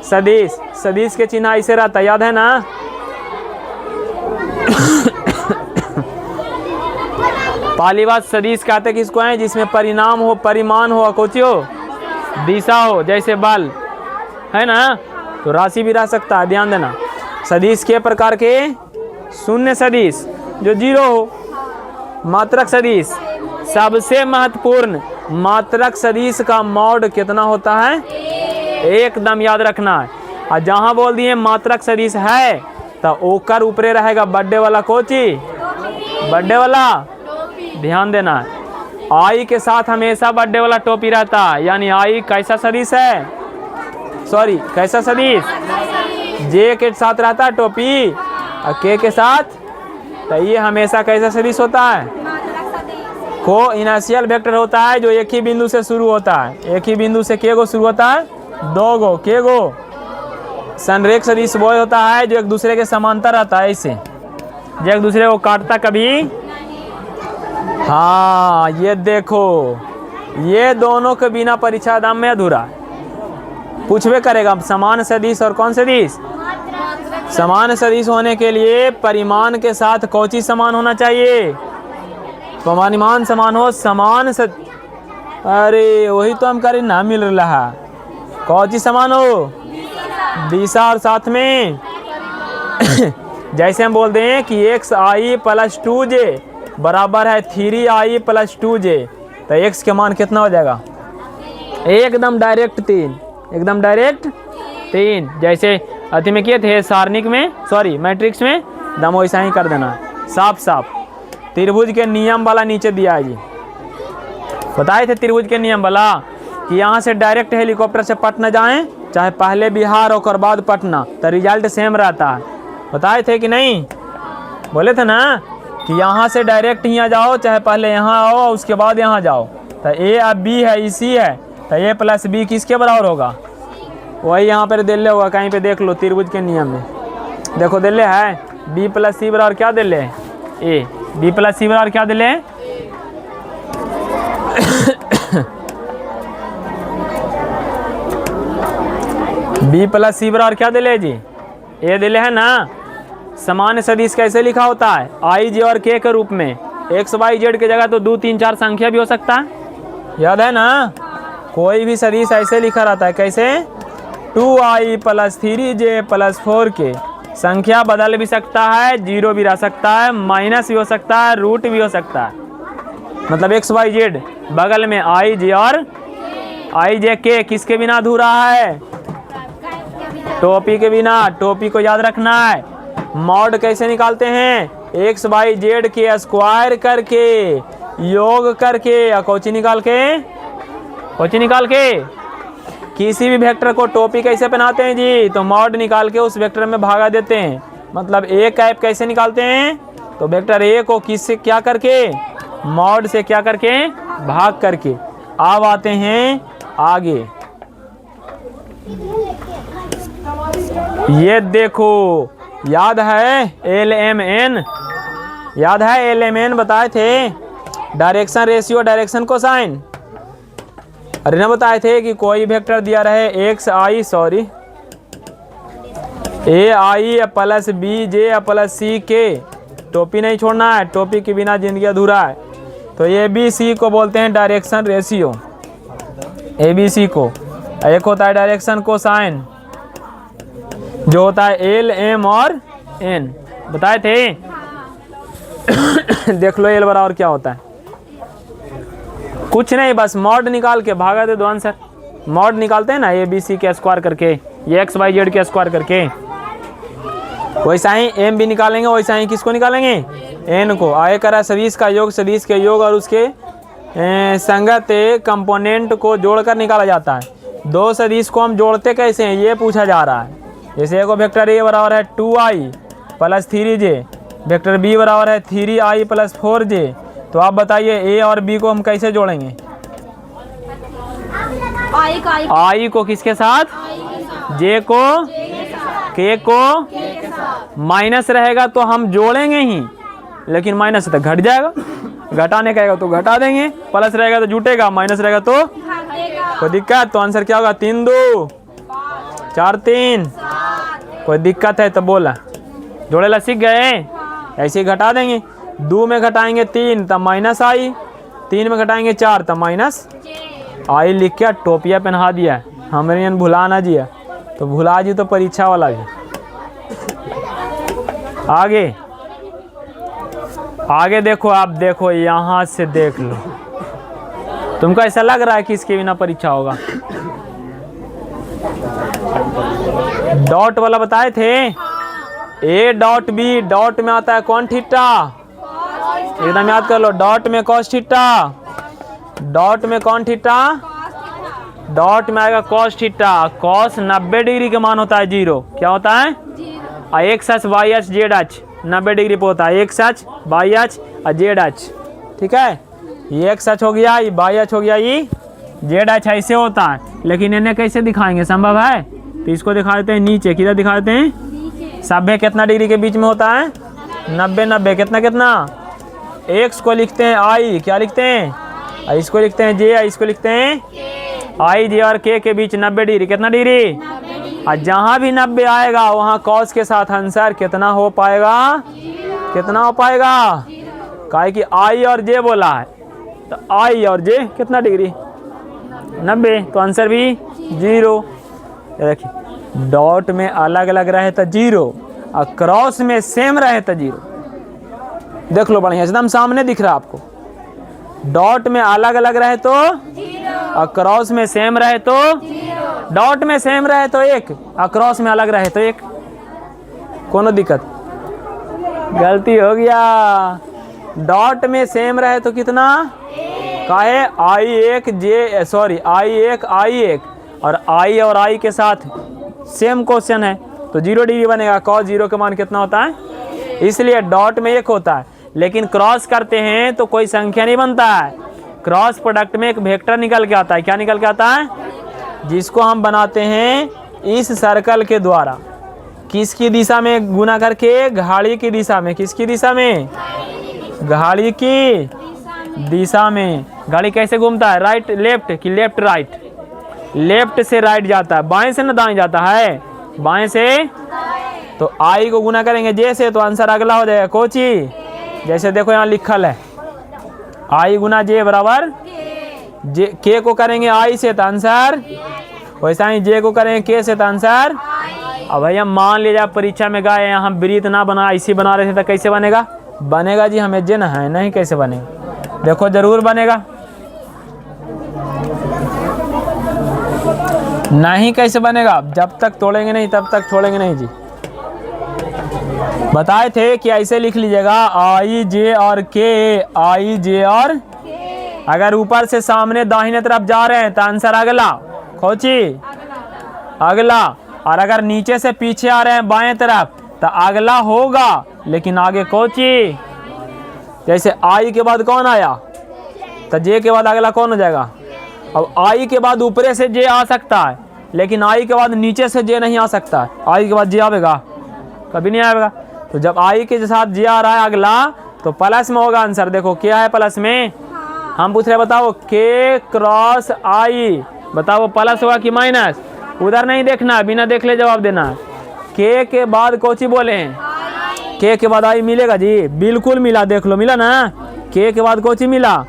सदिश, सदिश के चिन्ह ऐसे रहता, याद है ना, पहली बात सदिश कहते किसको है, जिसमें परिणाम हो, परिमाण हो, कोची हो, दिशा हो, जैसे बल है ना, तो राशि भी रह सकता है, ध्यान देना। सदिश के प्रकार के शून्य सदिश जो जीरो हो। मात्रक सदिश, सबसे महत्वपूर्ण मात्रक सदिश का मॉड कितना होता है? एकदम याद रखना है। और जहाँ बोल दिए मात्रक सदिश है तो ओकर ऊपरे रहेगा बर्थडे वाला कोची, बर्थडे वाला, ध्यान देना है। आई के साथ हमेशा बर्थडे वाला टोपी रहता है, यानी आई कैसा सदिश है, सॉरी कैसा सदिश, जे के साथ रहता है टोपी और के साथ, तो ये हमेशा कैसा सदिश होता है? को इनर्शियल वेक्टर होता है जो एक ही बिंदु से शुरू होता है। एक ही बिंदु से के गो शुरू होता है? 2 गो। के गो? संरेख सदिश वो होता है जो एक दूसरे के समांतर रहता है, ऐसे जो एक दूसरे को काटता कभी। हाँ ये देखो, ये दोनों के बिना परीक्षा दाम में अधूरा है। पूछवे करेगा समान सदिश और कौन सदिश? समान सदिश होने के लिए परिमाण के साथ कौन चीज समान होना चाहिए? परिमाण समान हो, समान अरे वही तो हम करें ना मिल रहा है। कौन चीज समान हो? दिशा और साथ में जैसे हम बोल दें कि एक्स आई प्लस 2j बराबर है 3i प्लस 2j, तो x के मान कितना हो जाएगा? एकदम डायरेक्ट 3, एकदम डायरेक्ट 3। जैसे अति में किए थे सारणिक में, सॉरी मैट्रिक्स में, दम वैसा ही कर देना साफ साफ। त्रिभुज के नियम वाला नीचे दिया है जी, बताए थे त्रिभुज के नियम वाला कि यहाँ से डायरेक्ट हेलीकॉप्टर से पटना जाएं, चाहे पहले बिहार और बाद पटना, तो रिजल्ट सेम रहता है। बताए थे कि नहीं? बोले थे ना कि यहाँ से डायरेक्ट यहाँ जाओ, चाहे पहले यहाँ आओ और उसके बाद यहाँ जाओ, तो ए अब बी है, इसी है, तो ए प्लस बी किसके बराबर होगा? वही यहाँ पर दिल्ले होगा, कहीं पे देख लो त्रिभुज के नियम में, देखो दिल्ले है बी प्लस सी बराबर क्या दिल्ले? ए। बी प्लस सी बराबर क्या दिल्ले? बी प्लस सी बराबर क्या दिले जी? ए दिले है ना। समान सदिश कैसे लिखा होता है? आई जे और के रूप में। एक्स वाई जेड की जगह तो 2 3 4 संख्या भी हो सकता है, याद है ना? कोई भी सदिश ऐसे लिखा रहता है, कैसे? 2i plus 3j plus 4k। संख्या बदल भी सकता है, जीरो भी रह सकता है, माइनस भी हो सकता है, रूट भी हो सकता है। मतलब एक्स वाई जेड बगल में आई जे और आई जे के किसके बिना अधूरा है? टोपी के बिना। टोपी को याद रखना है। मॉड कैसे निकालते हैं? एक्स वाई जेड के स्क्वायर करके, योग करके, कौची निकाल के, कौची निकाल के। किसी भी वेक्टर को टोपी कैसे पहनाते हैं जी? तो मॉड निकाल के उस वेक्टर में भागा देते हैं। मतलब ए कैप कैसे निकालते हैं? तो वेक्टर ए को किससे क्या करके? मॉड से क्या करके? भाग करके। अब आते हैं आगे, ये देखो, याद है LMN? याद है LMN बताए थे? Direction ratio, direction cosine. अरे ना बताए थे कि कोई वेक्टर दिया रहे एक्स आई, सॉरी ए आई प्लस बी जे प्लस सी के, टोपी नहीं छोड़ना है, टोपी के बिना जिंदगी अधूरा है। तो ए बी सी को बोलते हैं direction ratio, A B C को। एक होता है डायरेक्शन कोसाइन जो होता है एल एम और एन, बताए थे। देख लो एल बराबर क्या होता है, कुछ नहीं, बस मॉड निकाल के भागा दे दो आंसर। मॉड निकालते हैं ना ए बी सी के स्क्वायर करके, ये एक्स वाई जेड के स्क्वायर करके, वैसा ही एम भी निकालेंगे, वैसा ही किसको निकालेंगे? एन को। आए करा सदिश का योग, सदिश के योग और उसके संगत कंपोनेंट को जोड़कर निकाला जाता है। दो सदिश को हम जोड़ते कैसे हैं ये पूछा जा रहा है। जैसे एक वेक्टर ए बराबर है 2i plus 3j, vector B बराबर है 3i प्लस 4j। तो आप बताइए ए और बी को हम कैसे जोड़ेंगे? आई को किसके साथ? जे को, के को। माइनस रहेगा तो हम जोड़ेंगे ही, लेकिन माइनस तो घट जाएगा, घटाने कहेगा तो घटा देंगे, प्लस रहेगा तो जुटेगा, माइनस रहेगा तो कोई दिक्कत। तो आंसर क्या होगा? 3 2 4 3। कोई दिक्कत है तो बोला, जोड़ेला सीख गए? ऐसे ही घटा देंगे। 2 में घटाएंगे 3 तब माइनस आई, 3 में घटाएंगे 4 तब माइनस आई। लिख के टोपिया पहना दिया, हमारे भुला ना जिया। तो भुला जी तो परीक्षा वाला भी। आगे देखो, आप देखो यहाँ से देख लो, तुमको ऐसा लग रहा है कि इसके बिना परीक्षा होगा? डॉट वाला बताए थे, ए डॉट बी, डॉट में आता है कौन थीटा, एकदम याद कर लो, डॉट में कॉस थीटा, डॉट में कौन थीटा, डॉट में आएगा कॉस थीटा। कॉस 90 डिग्री का मान होता है 0, क्या होता है? X h y h z h 90 degree पे होता है, एक्स एच वाई एच और जेड एच। ठीक है, ये एक्स एच हो गया, ये वाई एच हो गया, ये जेड एच ऐसे होता है। लेकिन इन्हें कैसे दिखाएंगे, संभव है? तो इसको दिखा देते हैं नीचे, किधर दिखा देते हैं? सभ्य कितना डिग्री के बीच में होता है? 90 90, कितना कितना? एक्स को लिखते हैं आई, क्या लिखते हैं? इसको लिखते हैं जे, इसको लिखते हैं आई, जे और के बीच 90 डिग्री, कितना डिग्री? और जहाँ भी 90 आएगा वहाँ कॉस के साथ आंसर कितना हो पाएगा? कितना हो पाएगा? काहे कि आई और जे बोला है, तो आई और जे कितना डिग्री? 90, तो आंसर भी 0। देखिए, डॉट में अलग अलग रहे तो 0 और क्रॉस में सेम रहे तो 0। देख लो बढ़िया, एकदम सामने दिख रहा है आपको। डॉट में अलग अलग रहे तो और क्रॉस में सेम रहे तो, डॉट में सेम रहे तो 1 और क्रॉस में अलग रहे तो 1। कोनो दिक्कत? गलती हो गया। डॉट में सेम रहे तो कितना? काहे? I1 और I के साथ सेम क्वेश्चन है तो 0 डिग्री बनेगा। cos 0 का मान कितना होता है? इसलिए डॉट में 1 होता है। लेकिन क्रॉस करते हैं तो कोई संख्या नहीं बनता है, क्रॉस प्रोडक्ट में एक वेक्टर निकल के आता है। क्या निकल के आता है? जिसको हम बनाते हैं इस सर्कल के द्वारा। किसकी दिशा में गुना करके? घाड़ी की दिशा में। किसकी दिशा में? घाड़ी की दिशा में। घाड़ी कैसे घूमता है? राइट लेफ्ट कि लेफ्ट राइट? लेफ्ट से राइट जाता है, बाएं से ना दाएं जाता है? बाएं से। तो आई को गुना करेंगे जे से तो आंसर अगला हो जाएगा कोची। जैसे देखो यहाँ लिखल है आई गुना जे बराबर जे, के को करेंगे आई से तो आंसर, वैसा ही जे को करेंगे के से तो आंसर। अब भैया मान लीजिए परीक्षा में गए यहाँ वृत्त ना बना, ऐसी बना रहे थे तो कैसे बनेगा? बनेगा जी, हमें जे ना है नहीं, कैसे बनेगा? देखो जरूर बनेगा। नहीं कैसे बनेगा? जब तक तोड़ेंगे नहीं तब तक छोड़ेंगे नहीं जी। बताए थे कि ऐसे लिख लीजिएगा आई जे और के, आई जे और अगर ऊपर से सामने दाहिने तरफ जा रहे हैं तो आंसर अगला खोची अगला, और अगर नीचे से पीछे आ रहे हैं बाएं तरफ तो अगला होगा लेकिन आगे कोची। जैसे आई के बाद कौन आया तो जे के बाद अगला कौन हो जाएगा? अब आई के बाद ऊपरे से जे आ सकता है लेकिन आई के बाद नीचे से जे नहीं आ सकता है। आई के बाद जे आएगा? कभी नहीं आएगा। तो जब आई के साथ जे आ रहा है अगला तो प्लस में होगा आंसर। देखो क्या है प्लस में? हम पूछ रहे बताओ के क्रॉस आई, बताओ प्लस हुआ कि माइनस? उधर नहीं देखना, बिना देख ले जवाब देना। के बाद कोची बोले हैं? के बाद आई मिलेगा जी? बिल्कुल मिला, देख लो मिला ना। के बाद कोची मिला?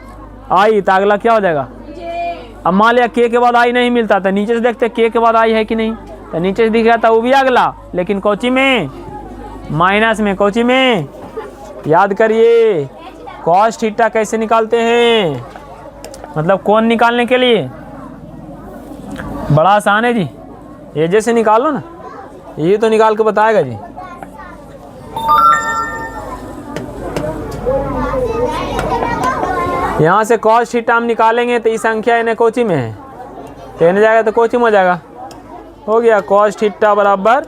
आई, तो अगला क्या हो जाएगा? अब मान लिया के बाद आई नहीं मिलता तो नीचे से देखते के बाद आई है कि नहीं, तो नीचे से दिख रहा था वो भी अगला, लेकिन कोची में? माइनस में। कोची में? याद करिए कॉस थीटा कैसे निकालते हैं, मतलब कोण निकालने के लिए बड़ा आसान है जी। ये जैसे निकालो ना, ये तो निकाल के बताएगा जी। यहाँ से कॉस थीटा हम निकालेंगे तो ये संख्या इन्हें कोची में है तो इन्हें जाएगा तो कोची में हो जाएगा। हो गया कॉस थीटा बराबर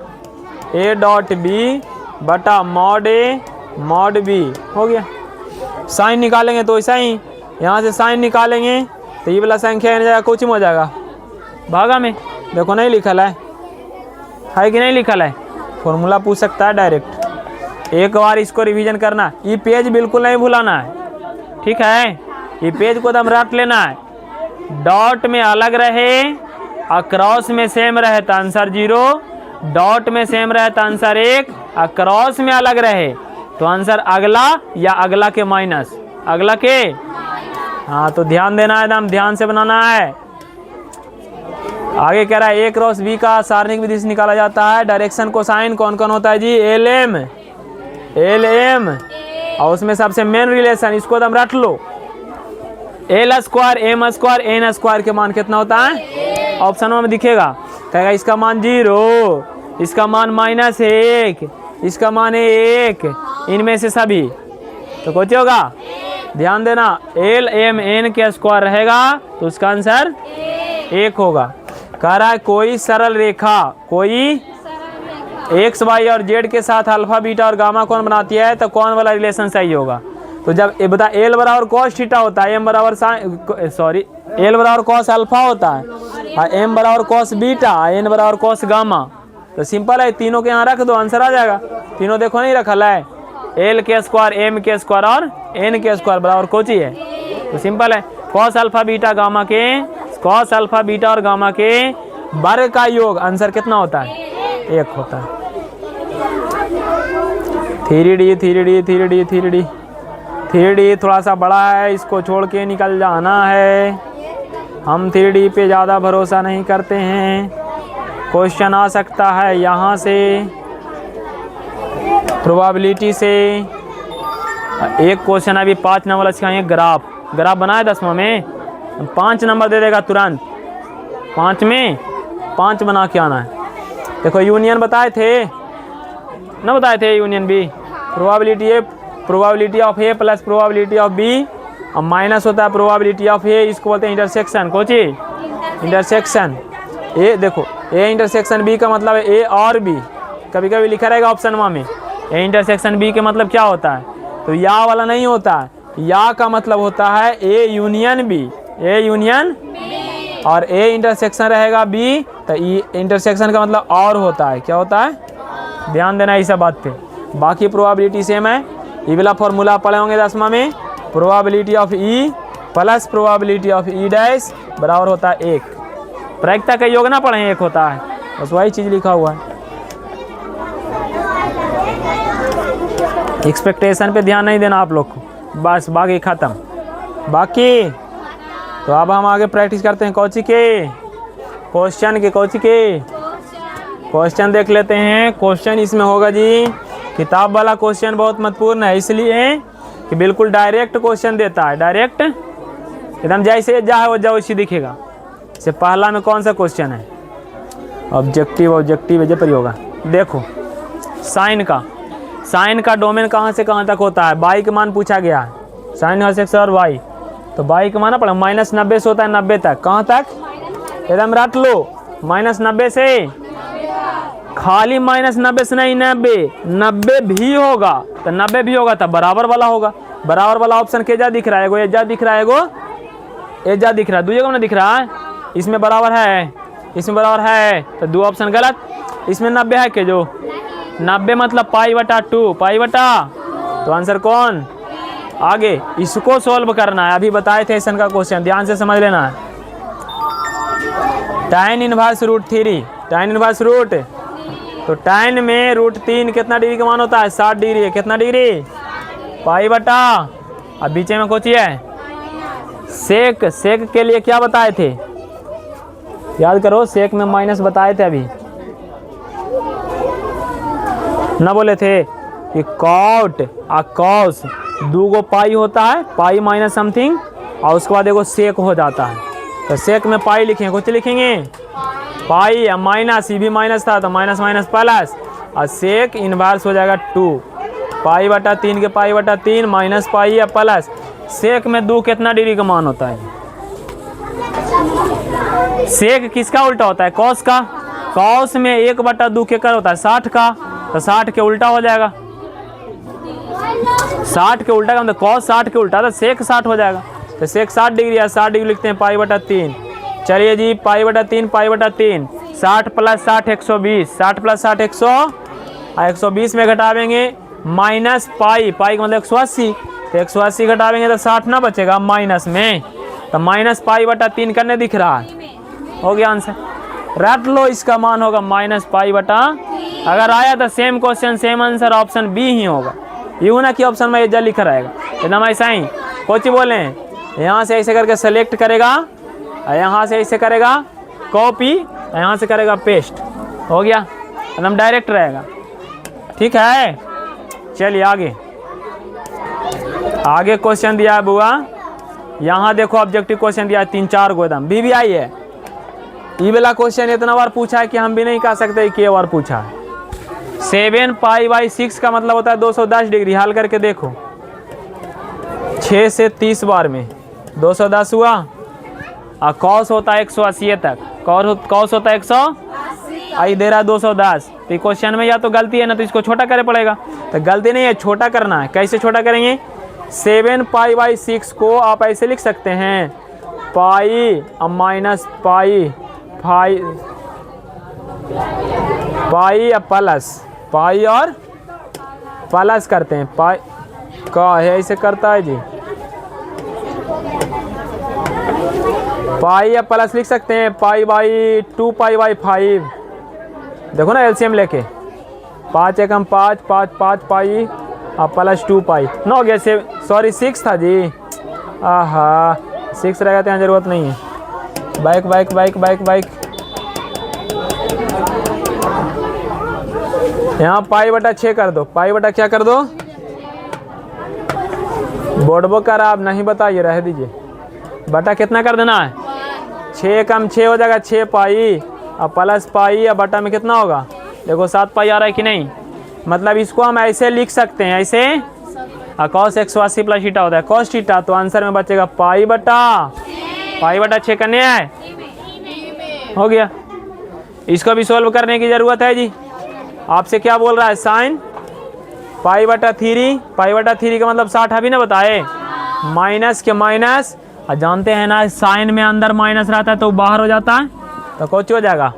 ए डॉट बी बटा मॉड ए मॉड बी। हो गया। साइन निकालेंगे तो ऐसा ही यहाँ से साइन निकालेंगे तो ये वाला संख्या इन्हें जाएगा कोची में हो जाएगा भागा में। देखो नहीं लिखल है कि नहीं लिखल है? फॉर्मूला पूछ सकता है डायरेक्ट। एक बार इसको रिवीजन करना, ये पेज बिल्कुल नहीं भुलाना है, ठीक है? ये पेज को एकदम रट लेना है। डॉट में अलग रहे और क्रॉस में सेम रहे तो आंसर 0, डॉट में सेम रहे तो आंसर 1 और क्रॉस में अलग रहे तो आंसर अगला या अगला के माइनस, अगला के। हाँ तो ध्यान देना है, एकदम ध्यान से बनाना है। आगे कह रहा है ए क्रॉस बी का सारणिक विधि से निकाला जाता है। डायरेक्शन कोसाइन कौन कौन होता है जी? एल एम और उसमें सबसे मेन रिलेशन इसको एकदम रट लो, l square m square n square के मान कितना होता है? ऑप्शन में दिखेगा, कहेगा इसका मान 0, इसका मान -1, इसका मान है 1, इनमें से सभी। तो कुछ होगा, ध्यान देना, एल एम एन के स्क्वायर रहेगा तो उसका आंसर 1 होगा। कह रहा है कोई सरल रेखा, कोई एक्स वाई और जेड के साथ अल्फा बीटा और गामा कौन बनाती है, तो कौन वाला रिलेशन सही होगा? तो जब ये बता एल बराबर कॉस थीटा होता है, एल बराबर कॉस अल्फा होता है, और एम बराबर कॉस बीटा, एन बराबर कॉस गामा, तो सिंपल है, तीनों के यहाँ रख दो, आंसर आ जाएगा। तीनों देखो नहीं रखल है, एल के स्क्वायर एम के स्क्वायर और एन के स्क्वायर बराबर कोची है, तो सिंपल है, कॉस अल्फा बीटा गामा के, कॉस अल्फा बीटा और गामा के वर्ग का योग आंसर कितना होता है? 1 होता है। 3D थोड़ा सा बड़ा है, इसको छोड़ के निकल जाना है, हम 3D पे ज़्यादा भरोसा नहीं करते हैं। क्वेश्चन आ सकता है यहाँ से, प्रोबेबिलिटी से। एक क्वेश्चन अभी 5 नंबर सिखाएंगे, ग्राफ बनाए 10वां में, 5 नंबर दे देगा तुरंत, 5 में 5 बना के आना है। देखो यूनियन बताए थे ना, बताए थे union B, probability of A plus probability of B, और माइनस होता है प्रोबेबिलिटी ऑफ ए, इसको बोलते हैं इंटरसेक्शन। कोची इंटरसेक्शन ए, देखो ए इंटरसेक्शन बी का मतलब है ए और बी, कभी कभी लिखा रहेगा ऑप्शन में ए इंटरसेक्शन बी के मतलब क्या होता है, तो या वाला नहीं होता है, या का मतलब होता है A union B, A union, और ए इंटरसेक्शन रहेगा बी, तो ई इंटरसेक्शन का मतलब और होता है, क्या होता है, ध्यान देना इस बात पे। बाकी प्रोबेबिलिटी सेम है, ई वाला फॉर्मूला पढ़े होंगे 10वां में, probability of E plus probability of E dash बराबर होता है 1। प्रायिकता का योग ना पढ़े 1 होता है, बस वही चीज़ लिखा हुआ है। एक्सपेक्टेशन पे ध्यान नहीं देना आप लोग को, बस बाकी ख़त्म। बाकी तो अब हम आगे प्रैक्टिस करते हैं कौची के, क्वेश्चन के, कौची के क्वेश्चन देख लेते हैं। क्वेश्चन इसमें होगा जी, किताब वाला क्वेश्चन बहुत महत्वपूर्ण है, इसलिए कि बिल्कुल डायरेक्ट क्वेश्चन देता है, डायरेक्ट एकदम जैसे जा है वो जा वैसे दिखेगा। से पहला में कौन सा क्वेश्चन है, ऑब्जेक्टिव है पर होगा। देखो साइन का डोमेन कहाँ से कहाँ तक होता है, बाई का मान पूछा गया है, साइन हर सेक्स और वाई, तो बाई का माना पड़ा -90 से होता है 90 तक, कहाँ तक, एकदम रट लो, -90 से, खाली -90 से नहीं, 90 भी होगा, तो 90 भी होगा तब बराबर वाला होगा। बराबर वाला ऑप्शन के जा दिख रहा है, एगो एजा दिख रहा है, एगो एजा दिख रहा है, 2 जगह में दिख रहा है, इसमें बराबर है, इसमें बराबर है, तो 2 ऑप्शन गलत। इसमें 90 है के जो 90 मतलब π/2, तो आंसर कौन, आगे इसको सॉल्व करना है, अभी बताए थे ऐसा का क्वेश्चन, ध्यान से समझ लेना है। tan inverse √3, tan inverse root, तो tan में √3 कितना डिग्री का मान होता है, 60 डिग्री है, कितना डिग्री, π/, अब बीच में कुछ है सेक के लिए क्या बताए थे, याद करो, सेक में माइनस बताए थे अभी ना, बोले थे कि कॉट और कॉस 2 गो पाई होता है, पाई माइनस समथिंग, और उसके बाद एगो सेक हो जाता है, तो सेक में पाई लिखेंगे, कुछ लिखेंगे पाई या माइनस, ये भी माइनस था तो माइनस प्लस, और सेक इनवर्स हो जाएगा 2 π/3 के π/3 माइनस पाई या प्लस, सेक में 2 कितना डिग्री का मान होता है, सेक किसका उल्टा होता है, कॉस का, कॉस में 1/2 के कर होता है 60 का, तो 60 के उल्टा हो जाएगा, 60 के उल्टा का मतलब कॉस 60 के उल्टा, तो सेक 60 हो जाएगा, तो सेक 60 डिग्री है, 60 डिग्री लिखते हैं π/3। चलिए जी π/3 60 + 60 120, 60 + 60 120 में घटावेंगे माइनस पाई का मतलब 180, तो 180 घटावेंगे तो 60 ना बचेगा माइनस में, तो -π/3 करने दिख रहा है, हो गया आंसर, रट लो, इसका मान होगा -π/, अगर आया तो same question same answer, option B ही होगा, यूँ ना कि ऑप्शन में ये लिखा रहेगा, एकदम ऐसा ही। कुछ बोले यहाँ से ऐसे करके सेलेक्ट करेगा, यहाँ से ऐसे करेगा, कॉपी, यहाँ से करेगा पेस्ट, हो गया, एकदम डायरेक्ट रहेगा। ठीक है, चलिए आगे। आगे क्वेश्चन दिया है बुआ, यहाँ देखो ऑब्जेक्टिव क्वेश्चन दिया है 3-4 गो एकदम VBI है। ये वाला क्वेश्चन इतना बार पूछा है कि हम भी नहीं कह सकते कि बार पूछा है। 7 π/6 का मतलब होता है 210 डिग्री। हल करके देखो, 6 से 30 बार में 210 हुआ, और कॉस होता है 180 तक, कॉस होता है 100, आई दे रहा है 210। तो क्वेश्चन में या तो गलती है ना, तो इसको छोटा करे पड़ेगा। तो गलती नहीं है, छोटा करना है। कैसे छोटा करेंगे? 7 π/6 को आप ऐसे लिख सकते हैं, पाई माइनस पाई, पाई या प्लस, पाई और प्लस करते हैं। पाई का है ऐसे करता है जी, पाई या प्लस लिख सकते हैं, π/2 π/5। देखो ना एलसीएम लेके, 5 एकम 5, 5 5 पाई और प्लस 2 पाई, ना हो गया। सॉरी 6 था जी, आहा 6 रहेगा तो यहाँ जरूरत नहीं है। Bike bike bike bike bike, यहाँ π/6 कर दो, π/ क्या कर दो? बोर्डबो कर आप नहीं बताइए, रह दीजिए। बटा कितना कर देना है? 6 कम 6 हो जाएगा, 6 पाई और प्लस पाई, या बटा में कितना होगा? देखो 7 पाई आ रहा है कि नहीं। मतलब इसको हम ऐसे लिख सकते हैं, ऐसे cos 180 प्लस थीटा होता है cos थीटा, तो आंसर में बचेगा π/6 करने है, हो गया। इसको भी सॉल्व करने की ज़रूरत है जी। आपसे क्या बोल रहा है? साइन π/3, π/3 का मतलब 60 अभी ना बताए, माइनस के माइनस, और जानते हैं ना साइन में अंदर माइनस रहता है तो बाहर हो जाता है, तो कौन हो जाएगा?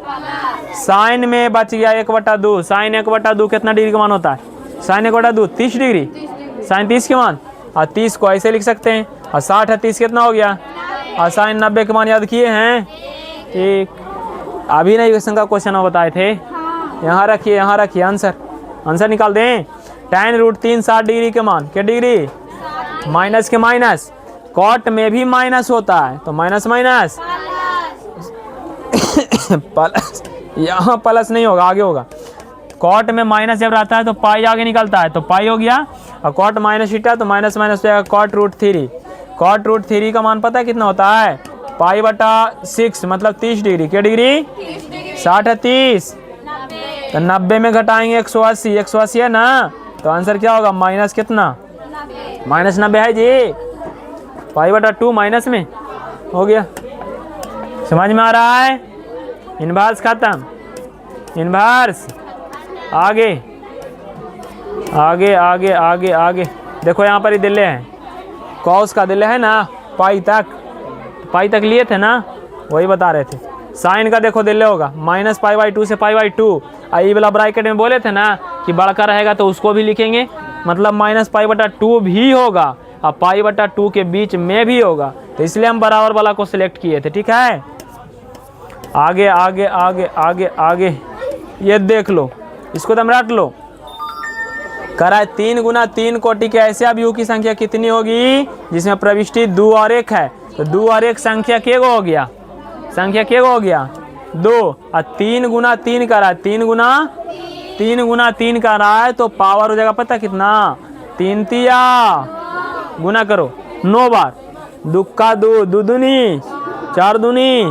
साइन में बच गया 1/2। साइन 1/2 कितना डिग्री का मान होता है? साइन 1/2 30 डिग्री, साइन 30 के मान, और 30 को ऐसे लिख सकते हैं, और 60 है 30 कितना हो गया? और साइन 90 के मान याद किए हैं? ठीक, अभी नहीं क्वेश्चन का क्वेश्चन बताए थे। यहाँ रखिए, यहाँ रखिए, आंसर निकाल दें। tan√3 60 डिग्री के मान, क्या डिग्री? माइनस के माइनस, कॉट में भी माइनस होता है तो माइनस माइनस प्लस, यहाँ प्लस नहीं होगा, आगे होगा। कॉट में माइनस जब रहता है तो पाई आगे निकलता है, तो पाई हो गया, और कॉट माइनस थीटा तो माइनस माइनस हो जाएगा cot√3। cot√3 का मान पता है कितना होता है? π/6 मतलब 30 डिग्री, क्या डिग्री? 60 है 30, तो 90 में घटाएंगे 180, 180 है ना, तो आंसर क्या होगा? माइनस कितना? माइनस 90 है जी, π/2 माइनस में, हो गया। समझ में आ रहा है? इनवर्स खत्म, इनवर्स आगे आगे आगे आगे आगे। देखो यहाँ पर ही दिले हैं, कॉस का दिले है ना, पाई तक लिए थे ना, वही बता रहे थे। साइन का देखो दिले होगा, माइनस π/2 से π/2, आई वाला ब्रैकेट में बोले थे ना कि बड़का रहेगा तो उसको भी लिखेंगे, मतलब माइनस π/2 भी होगा और π/2 के बीच में भी होगा, तो इसलिए हम बराबर वाला को सिलेक्ट किए थे। ठीक है, आगे आगे आगे आगे आगे, ये देख लो, इसको तुम रट लो। करा है 3 गुना 3 कोटि के ऐसे अवयव की संख्या कितनी होगी जिसमें प्रविष्टि 2 और 1 है? तो 2 और 1 संख्या के गो हो गया? संख्या के गो हो गया? 2, और 3 गुना 3 करा है, 3 गुना 3 का रहा है, तो पावर हो जाएगा पता कितना? 3 तिया गुना करो 9 बार, 2 का 2, 2 दूनी 4 दूनी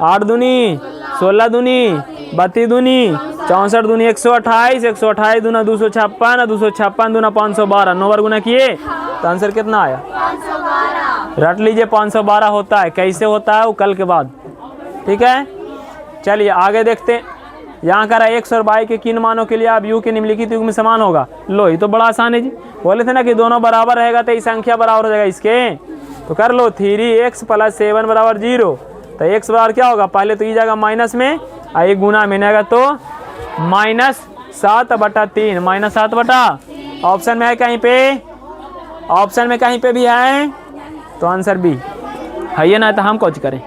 8 दूनी 16 दूनी 32 दूनी 64 दूनी 128, 128 दूना 256, 256 दूना 512, 9 बार गुना किए तो आंसर कितना आया? 512। रट लीजिए, 512 होता है। कैसे होता है वो कल के बाद, ठीक है। चलिए आगे देखते हैं। यहाँ करा 100 और y के किन मानों के लिए आप u के निम्नलिखित युग में समान होगा? लो, ये तो बड़ा आसान है जी। बोले थे ना कि दोनों बराबर रहेगा तो ये संख्या बराबर हो जाएगा इसके, तो कर लो 3x + 7 = 0। तो x बराबर क्या होगा? पहले तो ये जाएगा माइनस में, और एक गुना में आएगा तो -7/3, -7 ऑप्शन में है कहीं पे, ऑप्शन में कहीं पे भी है तो आंसर बी है। ये ना तो हम कुछ करें,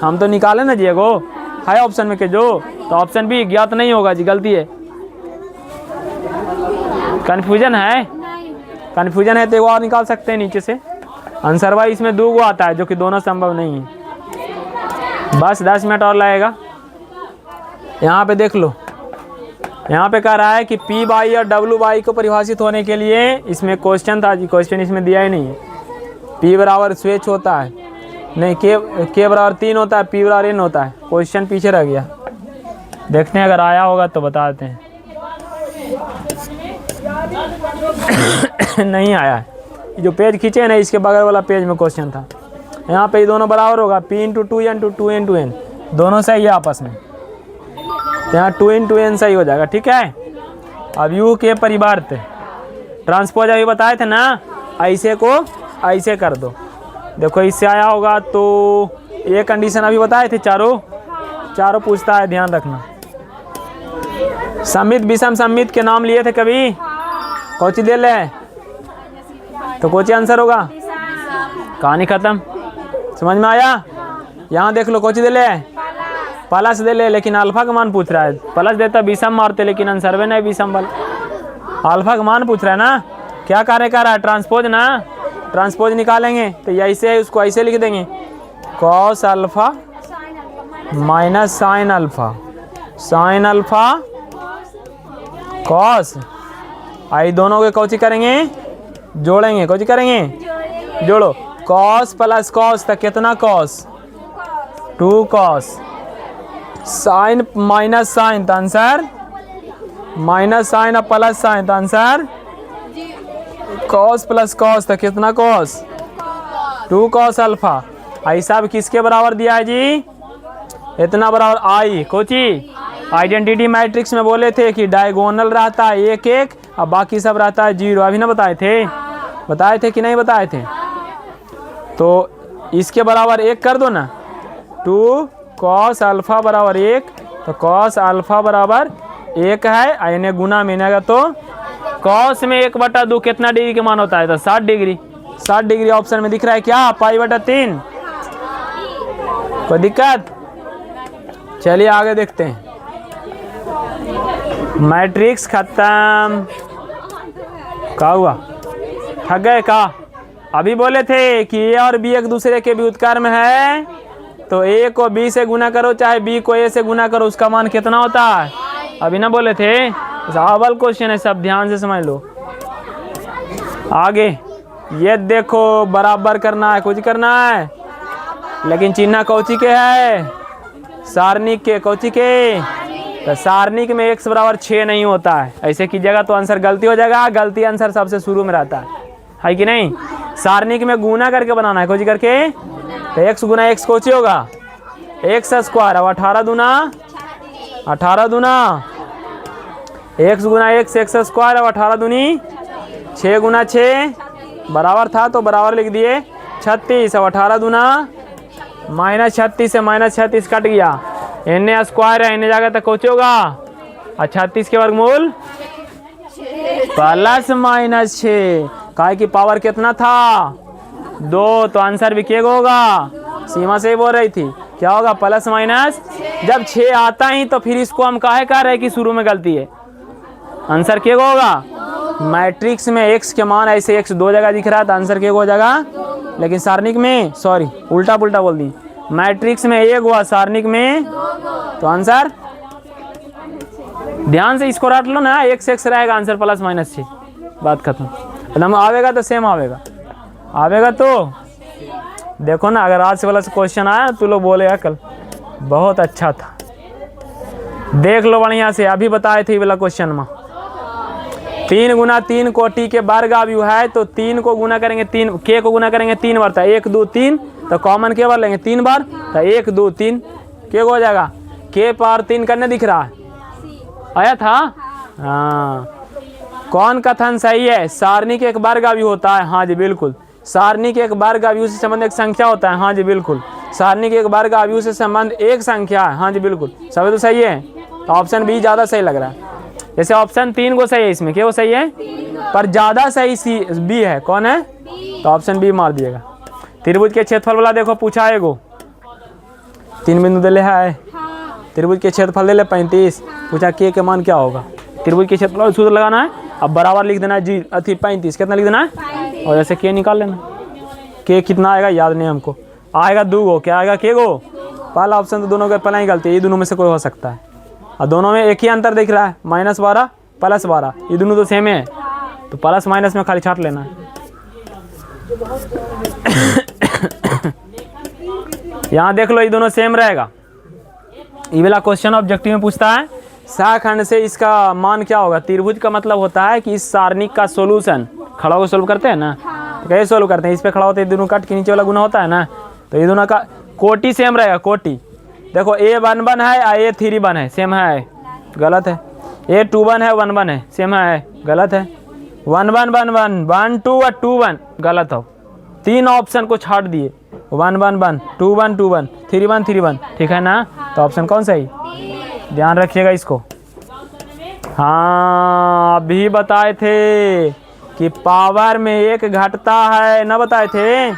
हम तो निकालें ना जी, एगो है ऑप्शन में के जो, तो ऑप्शन बी ज्ञात नहीं होगा जी, गलती है। कन्फ्यूजन है? कन्फ्यूजन है तो एगो और निकाल सकते हैं नीचे से। आंसर वाइज इसमें 2 गो आता है जो कि दोनों संभव नहीं है। बस 10 मिनट और लगेगा। यहाँ पे देख लो, यहाँ पे कह रहा है कि पी बाई और डब्ल्यू बाई को परिभाषित होने के लिए इसमें क्वेश्चन था जी, क्वेश्चन इसमें दिया ही नहीं है। पी बराबर स्वेच होता है, नहीं के बराबर 3 होता है, पी बराबर n होता है। क्वेश्चन पीछे रह गया, देखते हैं अगर आया होगा तो बता देते हैं। नहीं आया है, जो पेज खींचे हैं ना इसके बगल वाला पेज में क्वेश्चन था। यहाँ पे ये दोनों बराबर होगा, p into 2n to 2n to n, दोनों सही है आपस में, तो यहाँ 2n टू n सही हो जाएगा। ठीक है, अब u के परिवार्त ट्रांसपोज अभी बताए थे ना, ऐसे को ऐसे कर दो। देखो इससे आया होगा तो ये कंडीशन अभी बताए थे, चारों पूछता है, ध्यान रखना। समित विषम समित के नाम लिए थे कभी, कौची दे ले तो कौची आंसर होगा, कहानी खत्म। समझ में आया? यहाँ देख लो, कौची दे ले, प्लस दे ले, लेकिन अल्फा का मान पूछ रहा है। प्लस देता विषम मारते, लेकिन आंसर में नहीं विषम बल, अल्फा का मान पूछ रहा है ना। क्या कार्य कर रहा है, ट्रांसपोज ना, ट्रांसपोज निकालेंगे तो ऐसे उसको ऐसे लिख देंगे, cos alpha minus sine alpha, sine alpha cos, आई दोनों के कौची करेंगे, जोड़ेंगे, कौची करेंगे, जोड़ो, कॉस प्लस कॉस तक कितना cos, 2 cos, sine minus sine तो आंसर माइनस साइन और प्लस साइन तो आंसर कॉस प्लस कॉस तो कितना कॉस, 2 कॉस अल्फा। ऐसा भी किसके बराबर दिया है जी, इतना बराबर आई, कोची आइडेंटिटी मैट्रिक्स में बोले थे कि डायगोनल रहता है 1 1 और बाकी सब रहता है 0, अभी ना बताए थे कि नहीं बताए थे। तो इसके बराबर 1 कर दो ना, 2 कॉस अल्फा बराबर 1, तो कॉस अल्फा बराबर 1 है, इन्हें गुना मिलेगा तो कॉस में 1/2 कितना डिग्री के मान होता है, तो 60 डिग्री। 60 डिग्री ऑप्शन में दिख रहा है क्या, π/3। कोई दिक्कत? चलिए आगे देखते हैं। मैट्रिक्स खत्म। क्या हुआ, थक गए का? अभी बोले थे कि ए और बी एक दूसरे के व्युत्क्रम में है, तो ए को बी से गुना करो चाहे बी को ए से गुना करो, उसका मान कितना होता है, अभी ना बोले थे। अव्वल क्वेश्चन है, सब ध्यान से समझ लो। आगे ये देखो, बराबर करना है, कुछ करना है, लेकिन चिन्ह कौची के है, सारणिक के, कौची के, तो सारणिक में x बराबर 6 नहीं होता है, ऐसे कीजिएगा तो आंसर गलती हो जाएगा। गलती आंसर सबसे शुरू में रहता है कि नहीं। सारणिक में गुना करके बनाना है, कौची करके, तो x गुना x कौची होगा, x स्क्वायर, अब 18 दूना x गुना x स्क्वायर, अब 18 दूनी 6 गुना 6 बराबर था तो बराबर लिख दिए 36, अब 18 दूना -36 से -36 कट गया, एन स्क्वायर है, एन जाकर तक कौचे होगा, और 36 के वर्गमूल +-6, काहे की पावर कितना था, 2, तो आंसर भी क्या होगा, सीमा से ही बोल रही थी, क्या होगा, +-। जब 6 आता ही तो फिर इसको हम काहे कह रहे हैं कि शुरू में गलती है, आंसर क्या होगा। मैट्रिक्स में x के मान ऐसे x 2 जगह दिख रहा है तो आंसर क्या हो जाएगा, लेकिन सारणिक में, सॉरी उल्टा पुल्टा बोल दी, मैट्रिक्स में 1 हुआ, सारणिक में तो आंसर, ध्यान से इसको रट लो ना, x रहेगा, आंसर +-6, बात खत्म। एकदम आवेगा तो सेम आवेगा तो देखो ना, अगर आज से वाला क्वेश्चन आया तो लोग बोलेगा कल बहुत अच्छा था, देख लो बढ़िया से। अभी बताए थे वाला क्वेश्चन में 3 गुना 3 कोटि के वर्ग आयु है, तो 3 को गुना करेंगे, 3 के को गुना करेंगे 3 बार, तो 1 2 3, तो कॉमन के बार लेंगे 3 बार, तो 1 2 3 के हो जाएगा, के पावर 3 करने दिख रहा है, आया था। हाँ, कौन कथन सही है, सारणी के एक वर्ग आयु होता है, हाँ जी बिल्कुल, सारणी के एक वर्ग आयु से संबंध एक संख्या होता है, हाँ जी बिल्कुल, सारणी के एक वर्ग आयु से संबंध एक संख्या है, हाँ जी बिल्कुल, सभी तो सही है। तो ऑप्शन बी ज़्यादा सही लग रहा है, जैसे ऑप्शन 3 को सही है, इसमें क्या वो सही है, पर ज़्यादा सही सी बी है, कौन है, तो ऑप्शन बी मार दिएगा। त्रिभुज के क्षेत्रफल वाला देखो पूछा है, एगो 3 बिंदु दे ले है, त्रिभुज के क्षेत्रफल दे ले 35, पूछा के मान क्या होगा, त्रिभुज के क्षेत्रफल सूत्र लगाना है, अब बराबर लिख देना है जी, अथी 35 कितना लिख देना है, और ऐसे के निकाल लेना, के कितना आएगा याद नहीं हमको, आएगा 2 गो, क्या आएगा के गो, पहला ऑप्शन तो दोनों का पहला ही गलती है, ये दोनों में से कोई हो सकता है, और दोनों में एक ही अंतर दिख रहा है, -12 +12, ये दोनों तो सेम है, तो प्लस माइनस में खाली छाट लेना है। यहाँ देख लो ये दोनों सेम रहेगा। ये वाला क्वेश्चन ऑब्जेक्टिव में पूछता है शाखंड से इसका मान क्या होगा। त्रिभुज का मतलब होता है कि इस सारणी का सोल्यूशन, खड़ा होकर सोल्व करते हैं ना, तो कैसे सोल्व करते हैं, इस पे खड़ा होते हैं, दोनों कट के नीचे वाला गुना होता है ना, तो ये दोनों का कोटि सेम रहेगा। कोटि देखो A11 है और A31 है, सेम है, गलत है। A21 है 11 है, सेम है, गलत है। 11 11 1 2 और 2 1 गलत हो। 3 ऑप्शन को छाट दिए, 1 1 1 2 1 2 1 3 1 3 1, ठीक है ना। तो ऑप्शन कौन सही, ध्यान रखिएगा इसको। हाँ अभी बताए थे कि पावर में एक घटता है, ना बताए थे।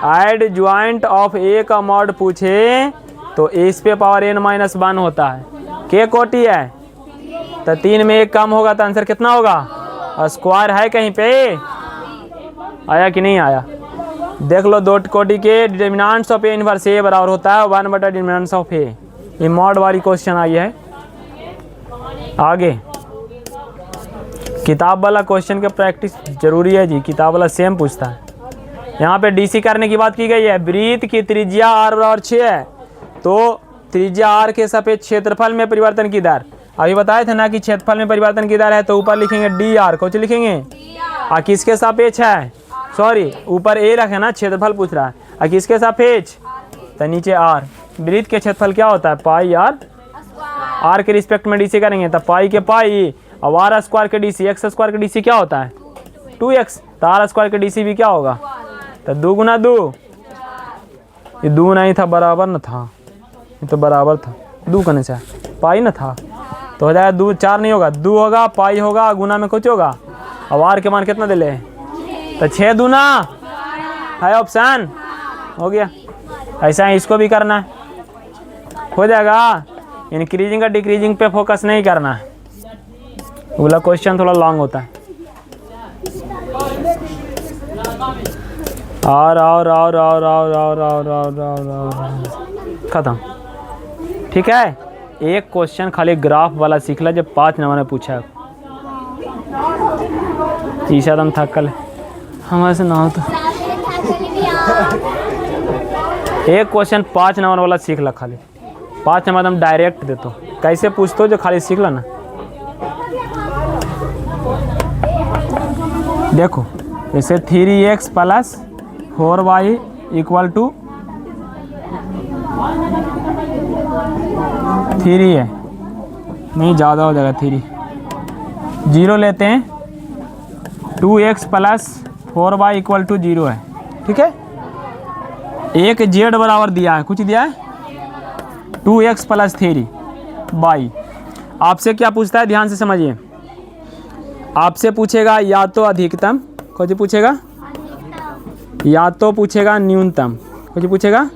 ऐड ज्वाइंट ऑफ ए का मॉड पूछे तो इस पे पावर n-1 होता है। के कोटि है तो 3 में 1 कम होगा तो आंसर कितना होगा, और स्क्वायर है कहीं पे, आया कि नहीं आया। देख लो दो कोटि के डिटर्मिनेंट्स ऑफ ए इनवर्स ए बराबर होता है 1 बटा डिटर्मिनेंट्स ऑफ ए। ये मॉड वाली क्वेश्चन आई है। आगे किताब वाला क्वेश्चन के प्रैक्टिस जरूरी है जी, किताब वाला सेम पूछता है। यहाँ पे डीसी करने की बात की गई है। वृत्त की त्रिज्या r बराबर 6 है, तो त्रिज्या r के सापेक्ष क्षेत्रफल में परिवर्तन की दर, अभी बताए थे ना कि क्षेत्रफल में परिवर्तन की दर है तो ऊपर लिखेंगे dr, कुछ लिखेंगे, और किसके सापेक्ष है, सॉरी ऊपर a रखे ना, क्षेत्रफल पूछ रहा है, और किसके सापेक्ष, तो नीचे r। वृत्त के क्षेत्रफल क्या होता है, पाई r के रिस्पेक्ट में डीसी करेंगे तो पाई के पाई, और आर स्क्वायर के डीसी, एक्स स्क्वायर के डीसी क्या होता है 2x, तो आर स्क्वायर के डीसी भी क्या होगा, तो 2 गुना 2, ये 2 नहीं था, बराबर न था, ये तो बराबर था, 2 करने से पाई न था, तो हो जाएगा 2, 4 नहीं होगा, 2 होगा, पाई होगा, गुना में कुछ होगा, और आर के मान कितना दे ले, तो 6 दूना है ऑप्शन, हो गया। ऐसा ही इसको भी करना है, हो जाएगा। इंक्रीजिंग का डिक्रीजिंग पे फोकस नहीं करना है, अगला क्वेश्चन थोड़ा लॉन्ग होता है। और खत्म, ठीक है। एक क्वेश्चन खाली ग्राफ वाला सीख ला, जब 5 नंबर में पूछा है, ईशा दम थकल हमारे से ना हो तो एक क्वेश्चन 5 नंबर वाला सीख ला, खाली 5 नंबर हम डायरेक्ट देते हो, कैसे पूछते हो जो खाली सीख ला ना। देखो जैसे 3x + 4y = 3 है, नहीं ज़्यादा हो जाएगा 3, 0 लेते हैं, 2x + 4y = 0 है, ठीक है। एक z बराबर दिया है, कुछ दिया है 2x + 3y। आपसे क्या पूछता है, ध्यान से समझिए। आपसे पूछेगा या तो अधिकतम, कुछ पूछेगा, या तो पूछेगा न्यूनतम, कुछ पूछेगा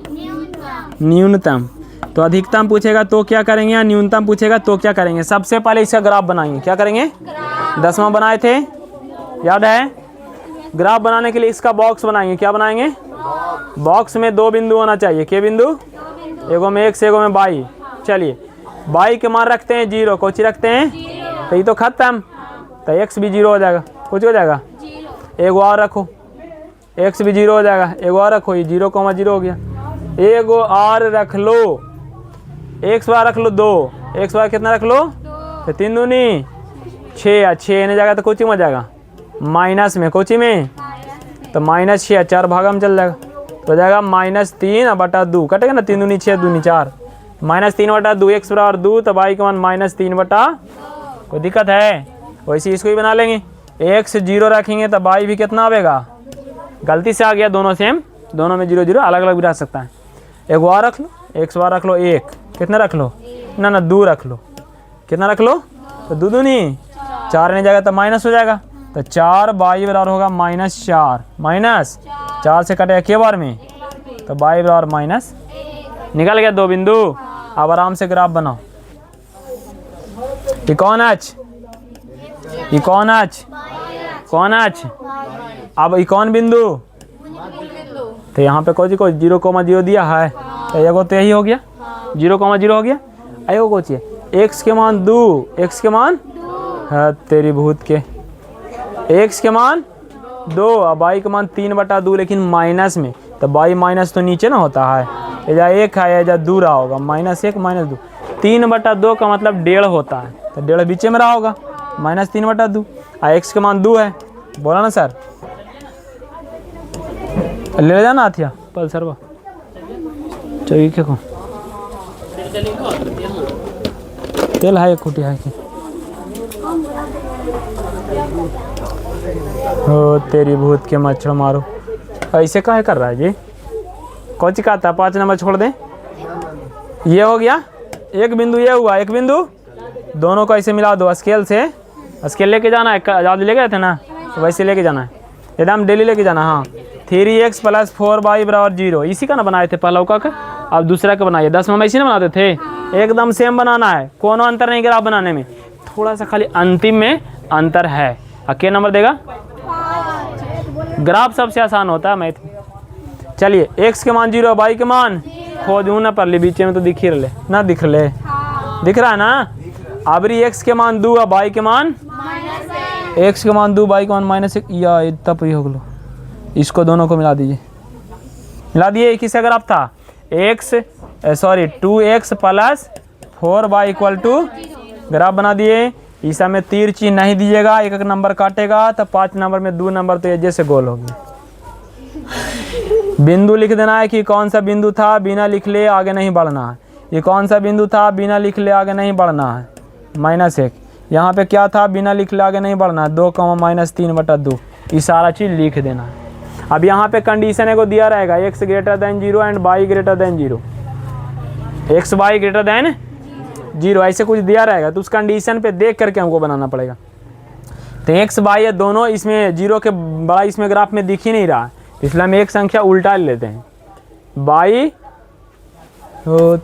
न्यूनतम, तो अधिकतम पूछेगा तो क्या करेंगे, या न्यूनतम पूछेगा तो क्या करेंगे। सबसे पहले इसका ग्राफ बनाएंगे, क्या करेंगे, 10वां बनाए थे, याद है। ग्राफ बनाने के लिए इसका बॉक्स बनाएंगे, क्या बनाएंगे, बॉक्स में 2 बिंदु होना चाहिए, क्या बिंदु, एगो में x एगो में y। चलिए y के मान रखते हैं 0, कुछ रखते हैं, तो ये तो खत्म, तो x भी 0 हो जाएगा, कुछ हो जाएगा, एगो और रखो, x भी 0 हो जाएगा, एगो और रखो, ये 0, 0 हो गया, एगो और रख लो, x बार रख लो 2, x बार कितना रख लो, तो 3 दूनी 6, 6 नहीं जाएगा तो कुछ हो जाएगा माइनस में, कुछ में तो -6, 4 भागा में चल जाएगा, तो हो जाएगा -3/2, कटेगा ना, 3 दूनी 6, 2 4, -3/2, x बराबर 2, तो y का मान -3/, कोई दिक्कत है। वैसे इसको ही बना लेंगे, x 0 रखेंगे तो y भी कितना आएगा, गलती से आ गया, दोनों सेम, दोनों में 0 0 अलग अलग भी रख सकता है। एक बार रख लो, x बार रख लो 1, कितना रख लो, ना 2 रख लो, कितना रख लो, तो 2 दूनी 4 नहीं जाएगा तो माइनस हो जाएगा, तो 4 y बराबर होगा -4, -4 से कटेगा के बार में, तो y बराबर माइनस, निकल गया 2 बिंदु। अब आराम से ग्राफ बनाओ, ये कौन h, ये कौन h, कौन h, अब ये कौन बिंदु, तो यहाँ पे कोई 0,0 दिया है, तो एगो तो यही हो गया, 0,0 हो गया, एगो कोची है एक्स के मान 2, एक्स के मान है तेरी भूत के, एक्स के मान 2 और वाई के मान 3/2, लेकिन माइनस में, तो वाई माइनस तो नीचे ना होता है, एजा 1 है, एजा 2 रहा होगा, -1 -2, 3/2 का मतलब 1.5 होता है, तो 1.5 बीचे में रहा होगा, -3/2 और एक्स के मान 2 है, बोला ना सर। ले जाना आथिया पल्सर बा चाहिए क्या को तेल है, एक कुटी है कि हो तेरी भूत के मच्छर मारो, ऐसे काहे कर रहा है जी, कौन सी कहता है 5 नंबर छोड़ दें, ये हो गया एक बिंदु, ये हुआ एक बिंदु, दोनों को ऐसे मिला दो स्केल से, स्केल लेके जाना है, आजाद ले गए थे ना, तो वैसे लेके जाना है, एकदम डेली लेके जाना। हाँ 3x + 4y = 0, इसी का ना बनाए थे पहला का, अब दूसरा का बनाइए, 10 में इसी ना बनाते थे, एकदम सेम बनाना है, कोनो अंतर नहीं ग्राफ बनाने में, थोड़ा सा खाली अंतिम में अंतर है। क्या नंबर देगा, ग्राफ सबसे आसान होता है मैथ में। चलिए x के मान 0, y के मान खोज ना पर ले, बीच में तो दिख ही रहे ना, दिख रहे दिख रहा है ना, अबरी x के मान 2 और y के मान x के मान 2, y के मान -1, या इतना ही हो गलो, इसको दोनों को मिला दीजिए, मिला दिए, किसका ग्राफ था 2x + 4y = ग्राफ बना दिए, ईसा में तीर चिन्ह नहीं दीजिएगा, एक एक नंबर काटेगा तो 5 नंबर में 2 नंबर तो ये जैसे गोल होगी। बिंदु लिख देना है कि कौन सा बिंदु था, बिना लिख ले आगे नहीं बढ़ना है, ये कौन सा बिंदु था, बिना लिख ले आगे नहीं बढ़ना है, -1, यहाँ पे क्या था, बिना लिख ले आगे नहीं बढ़ना है, 2, -3/2, ये सारा चीज़ लिख देना है। अब यहाँ पे कंडीशन को दिया रहेगा x > 0 and y > 0, x y > 0 ऐसे कुछ दिया रहेगा, तो उस कंडीशन पे देख करके हमको बनाना पड़ेगा। तो x y दोनों इसमें 0 के बड़ा इसमें ग्राफ में दिख ही नहीं रहा, इसलिए हम एक संख्या उल्टा लेते हैं, y तो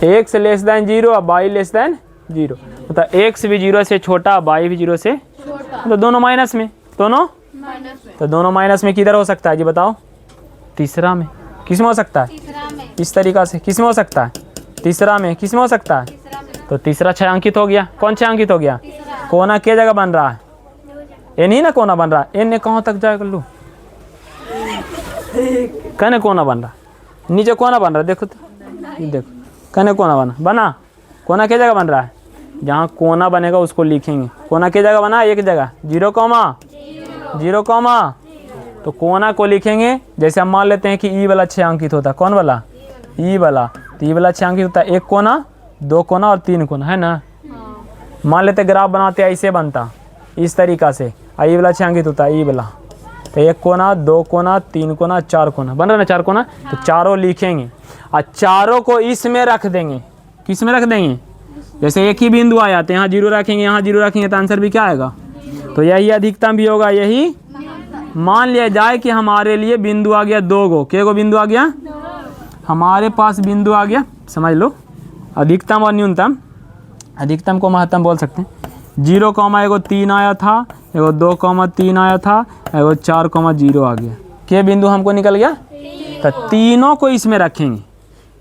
x <0 और y <0, मतलब x भी 0 से छोटा, y भी 0 से तो दोनों माइनस में, दोनों तो दोनों माइनस में किधर हो सकता है जी बताओ, तीसरा में, किस में हो सकता है, इस तरीका से, किस में हो सकता है, तीसरा में, किस में हो सकता है, तो तीसरा 6 अंकित हो गया, कौन 6 अंकित हो गया, कोना के जगह बन रहा है, एन ही ना कोना बन रहा है, एन ने कहाँ तक जाएगा लू, कहने कोना बन रहा, नीचे कोना बन रहा, देखो तो, देखो कहने कोना बना, कोना के जगह बन रहा है, जहाँ कोना बनेगा उसको लिखेंगे, कोना के जगह बना, एक जगह 0, 0, तो कोना को लिखेंगे, जैसे हम मान लेते हैं कि ई वाला 6 अंकित होता है, कौन वाला, ई वाला, तो ई वाला 6 अंकित होता है, 1 कोना, 2 कोना और 3 कोना, है ना, मान लेते ग्राफ बनाते ऐसे बनता, इस तरीका से, ई वाला 6 अंकित होता है, ई वाला, तो 1 कोना, 2 कोना, 3 कोना, 4 कोना, बन रहा ना 4 कोना, तो चारों लिखेंगे और चारों को इसमें रख देंगे, किस में रख देंगे, जैसे एक ही बिंदु आ जाते हैं, यहाँ 0 रखेंगे, यहाँ 0 रखेंगे, तो आंसर भी क्या आएगा, तो यही अधिकतम भी होगा, यही मान लिया जाए कि हमारे लिए बिंदु आ गया 2 गो, के गो बिंदु आ गया, हमारे पास बिंदु आ गया, समझ लो, अधिकतम और न्यूनतम, अधिकतम को महत्तम बोल सकते हैं, 0, 3 आया था, 2, 3 आया था, 4, 0 आ गया, के बिंदु हमको निकल गया, तो तीनों को इसमें रखेंगे,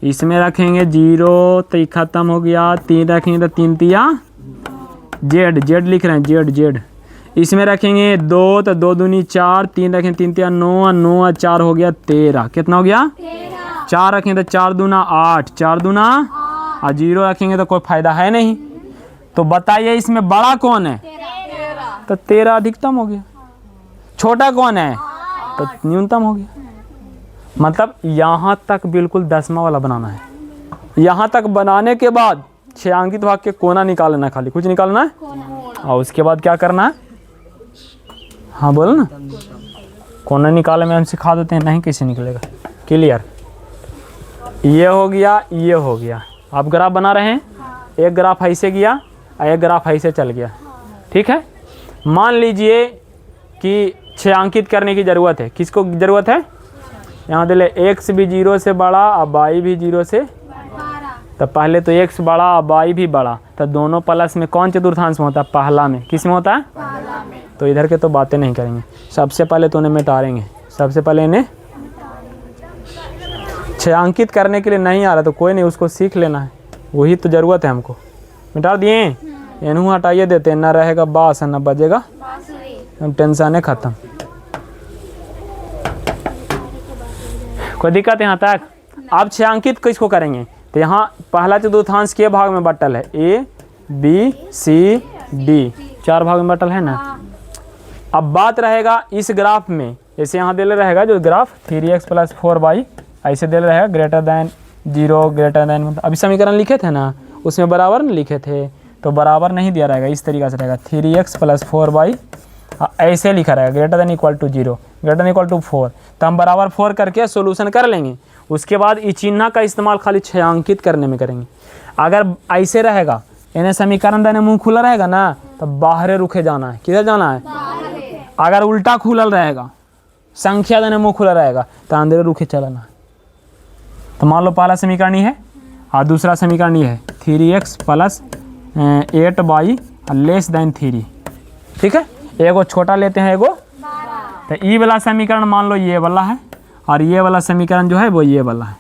इसमें रखेंगे 0 तो खत्म हो गया, 3 रखेंगे तो 3 तिया जेड लिख रहे हैं, जेड, इसमें रखेंगे 2 तो 2 दूनी 4, 3 रखेंगे 3 तिया 9 4 हो गया 13, कितना हो गया 4 रखेंगे तो 4 दूना 8, 4 दूना और 0 रखेंगे तो कोई फायदा है नहीं, तो बताइए इसमें बड़ा कौन है, तो 13 अधिकतम हो गया, छोटा कौन है, तो न्यूनतम हो गया, मतलब यहाँ तक बिल्कुल 10वां वाला बनाना है, यहाँ तक बनाने के बाद 6 अंकित भाग के कोना निकालना, खाली कुछ निकालना है, और उसके बाद क्या करना है, हाँ बोलो ना, कोना निकालने में हम सिखा देते हैं, नहीं कैसे निकलेगा, क्लियर, ये हो गया, ये हो गया, आप ग्राफ बना रहे हैं, एक ग्राफ ऐसे गया और एक ग्राफ ऐसे चल गया, ठीक है, मान लीजिए कि 6 अंकित करने की ज़रूरत है, किसको ज़रूरत है, यहाँ दे ले x भी 0 से बड़ा और y भी 0 से, तो पहले तो x बड़ा और y भी बड़ा, तो दोनों प्लस में कौन चतुर्थांश में होता है, पहला में, किस में होता है, तो इधर के तो बातें नहीं करेंगे, सबसे पहले तो उन्हें मिटाएंगे, सबसे पहले इन्हें छायांकित करने के लिए नहीं आ रहा तो कोई नहीं, उसको सीख लेना है, वही तो ज़रूरत है हमको। मिटा दिए, इन्हू हटाइए देते हैं, ना रहेगा बास ना बजेगा, हम टेंशन है ख़त्म। कोई दिक्कत यहाँ तक? अब छायांकित किसको करेंगे? तो यहाँ पहला चतुर्थांश के भाग में बटल है, ए बी सी डी, 4 भाग में बटल है ना। अब बात रहेगा इस ग्राफ में, जैसे यहाँ दे रहेगा जो ग्राफ 3x + 4y ऐसे दे रहेगा ग्रेटर दैन 0 ग्रेटर दैन, अभी समीकरण लिखे थे ना उसमें बराबर नहीं लिखे थे, तो बराबर नहीं दिया रहेगा, इस तरीक़ा से रहेगा 3x + 4y ऐसे लिखा रहेगा greater than equal to 0 greater than equal to 4, तो हम बराबर 4 करके सोल्यूशन कर लेंगे। उसके बाद इस चिन्ह का इस्तेमाल खाली छायांकित करने में करेंगे। अगर ऐसे रहेगा यानी समीकरण देने मुंह खुला रहेगा ना, तो बाहर रुके जाना है, किधर जाना है? अगर उल्टा खुलल रहेगा, संख्या देने मुंह खुला रहेगा, तो अंदर रुके चलना है। तो मान लो पहला समीकरण ये है और दूसरा समीकरण ये है 3x + 8y < 3, ठीक है। एगो छोटा लेते हैं एगो, तो ई वाला समीकरण मान लो ये वाला है और ये वाला समीकरण जो है वो ये वाला है।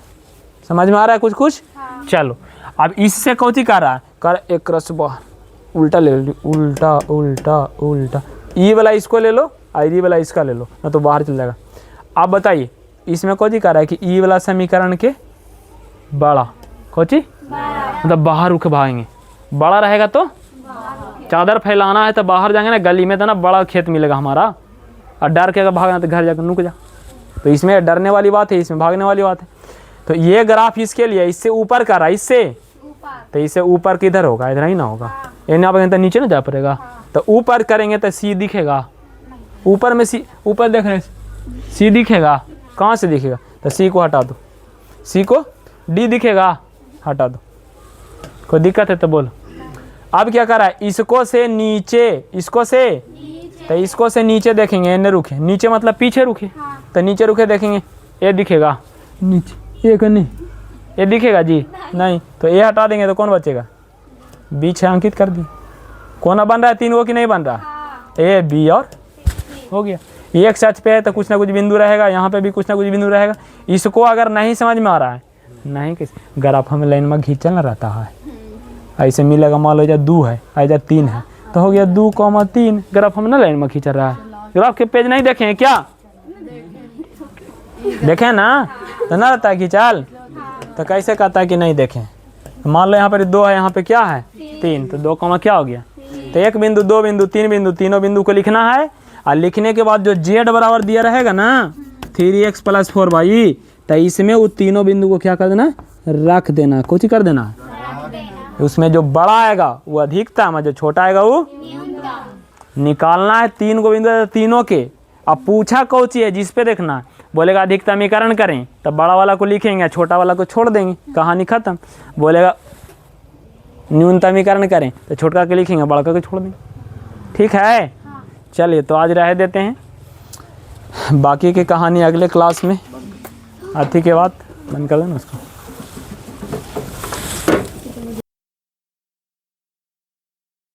समझ में आ रहा है कुछ कुछ? हाँ। चलो अब इससे कौची कर रहा है, कर एक रस बाहर उल्टा ले लो, उल्टा उल्टा उल्टा, ई वाला इसको ले लो और ई वाला इसका ले लो, ना तो बाहर चल जाएगा। आप बताइए इसमें कौची कर रहा है कि ई वाला समीकरण के बड़ा कौची मतलब बाहर रुके भागेंगे, बड़ा रहेगा तो चादर फैलाना है तो बाहर जाएंगे ना गली में, तो ना बड़ा खेत मिलेगा हमारा, और डर के अगर भागना तो घर जाकर नुक जा, तो इसमें डरने वाली बात है, इसमें भागने वाली बात है। तो ये ग्राफ इसके लिए इससे ऊपर का रहा, इससे तो इससे ऊपर किधर होगा, इधर ही ना होगा, यहाँ पर नीचे ना जा पड़ेगा, तो ऊपर करेंगे तो सी दिखेगा, ऊपर में सी, ऊपर देख रहे सी दिखेगा, कहाँ से दिखेगा? तो सी को हटा दो, सी को डी दिखेगा, हटा दो, कोई दिक्कत है तो बोलो। अब क्या कर रहा है, इसको से नीचे, इसको से तो इसको से नीचे देखेंगे, इन्हें रुके, नीचे मतलब पीछे रुके, तो नीचे रुके देखेंगे ये दिखेगा नीचे, ये नहीं ये दिखेगा जी नहीं, तो ये हटा देंगे तो कौन बचेगा? बी छायांकित कर दी, कौन बन रहा है 3 को कि नहीं बन रहा? ए बी और हो गया। एक सच पे है तो कुछ ना कुछ बिंदु रहेगा, यहाँ पे भी कुछ ना कुछ बिंदु रहेगा। इसको अगर नहीं समझ में आ रहा है, नहीं किस ग्राफ हमें लाइन में खींचना रहता है, ऐसे मिलेगा, मान लो 2 है ऐसा 3 है तो हो गया 2,3, ग्राफ हम ना लाइन में खींच रहा है। ग्राफ के पेज नहीं देखे हैं क्या? देखे ना, तो ना रहता है कि चल, तो कैसे कहता है कि नहीं देखें? मान लो यहाँ पर 2 है, यहाँ पे क्या है 3, तो 2, क्या हो गया? तो 1 बिंदु 2 बिंदु 3 बिंदु, तीनों बिंदु को लिखना है, और लिखने के बाद जो z बराबर दिया रहेगा ना 3x + 4y, तो इसमें वो तीनों बिंदु को क्या कर देना, रख देना, कुछ कर देना। उसमें जो बड़ा आएगा वो अधिकतम है, जो छोटा आएगा वो निकालना है। 3 को बिंदु तीनों के। अब पूछा कौची है जिस पे देखना है, बोलेगा अधिकतमीकरण करें तो बड़ा वाला को लिखेंगे, छोटा वाला को छोड़ देंगे, कहानी खत्म। बोलेगा न्यूनतमीकरण करें तो छोटा के लिखेंगे, बड़ा को छोड़ देंगे, ठीक है। चलिए तो आज रह देते हैं, बाकी की कहानी अगले क्लास में, अथी के बाद बंद कर देना उसको।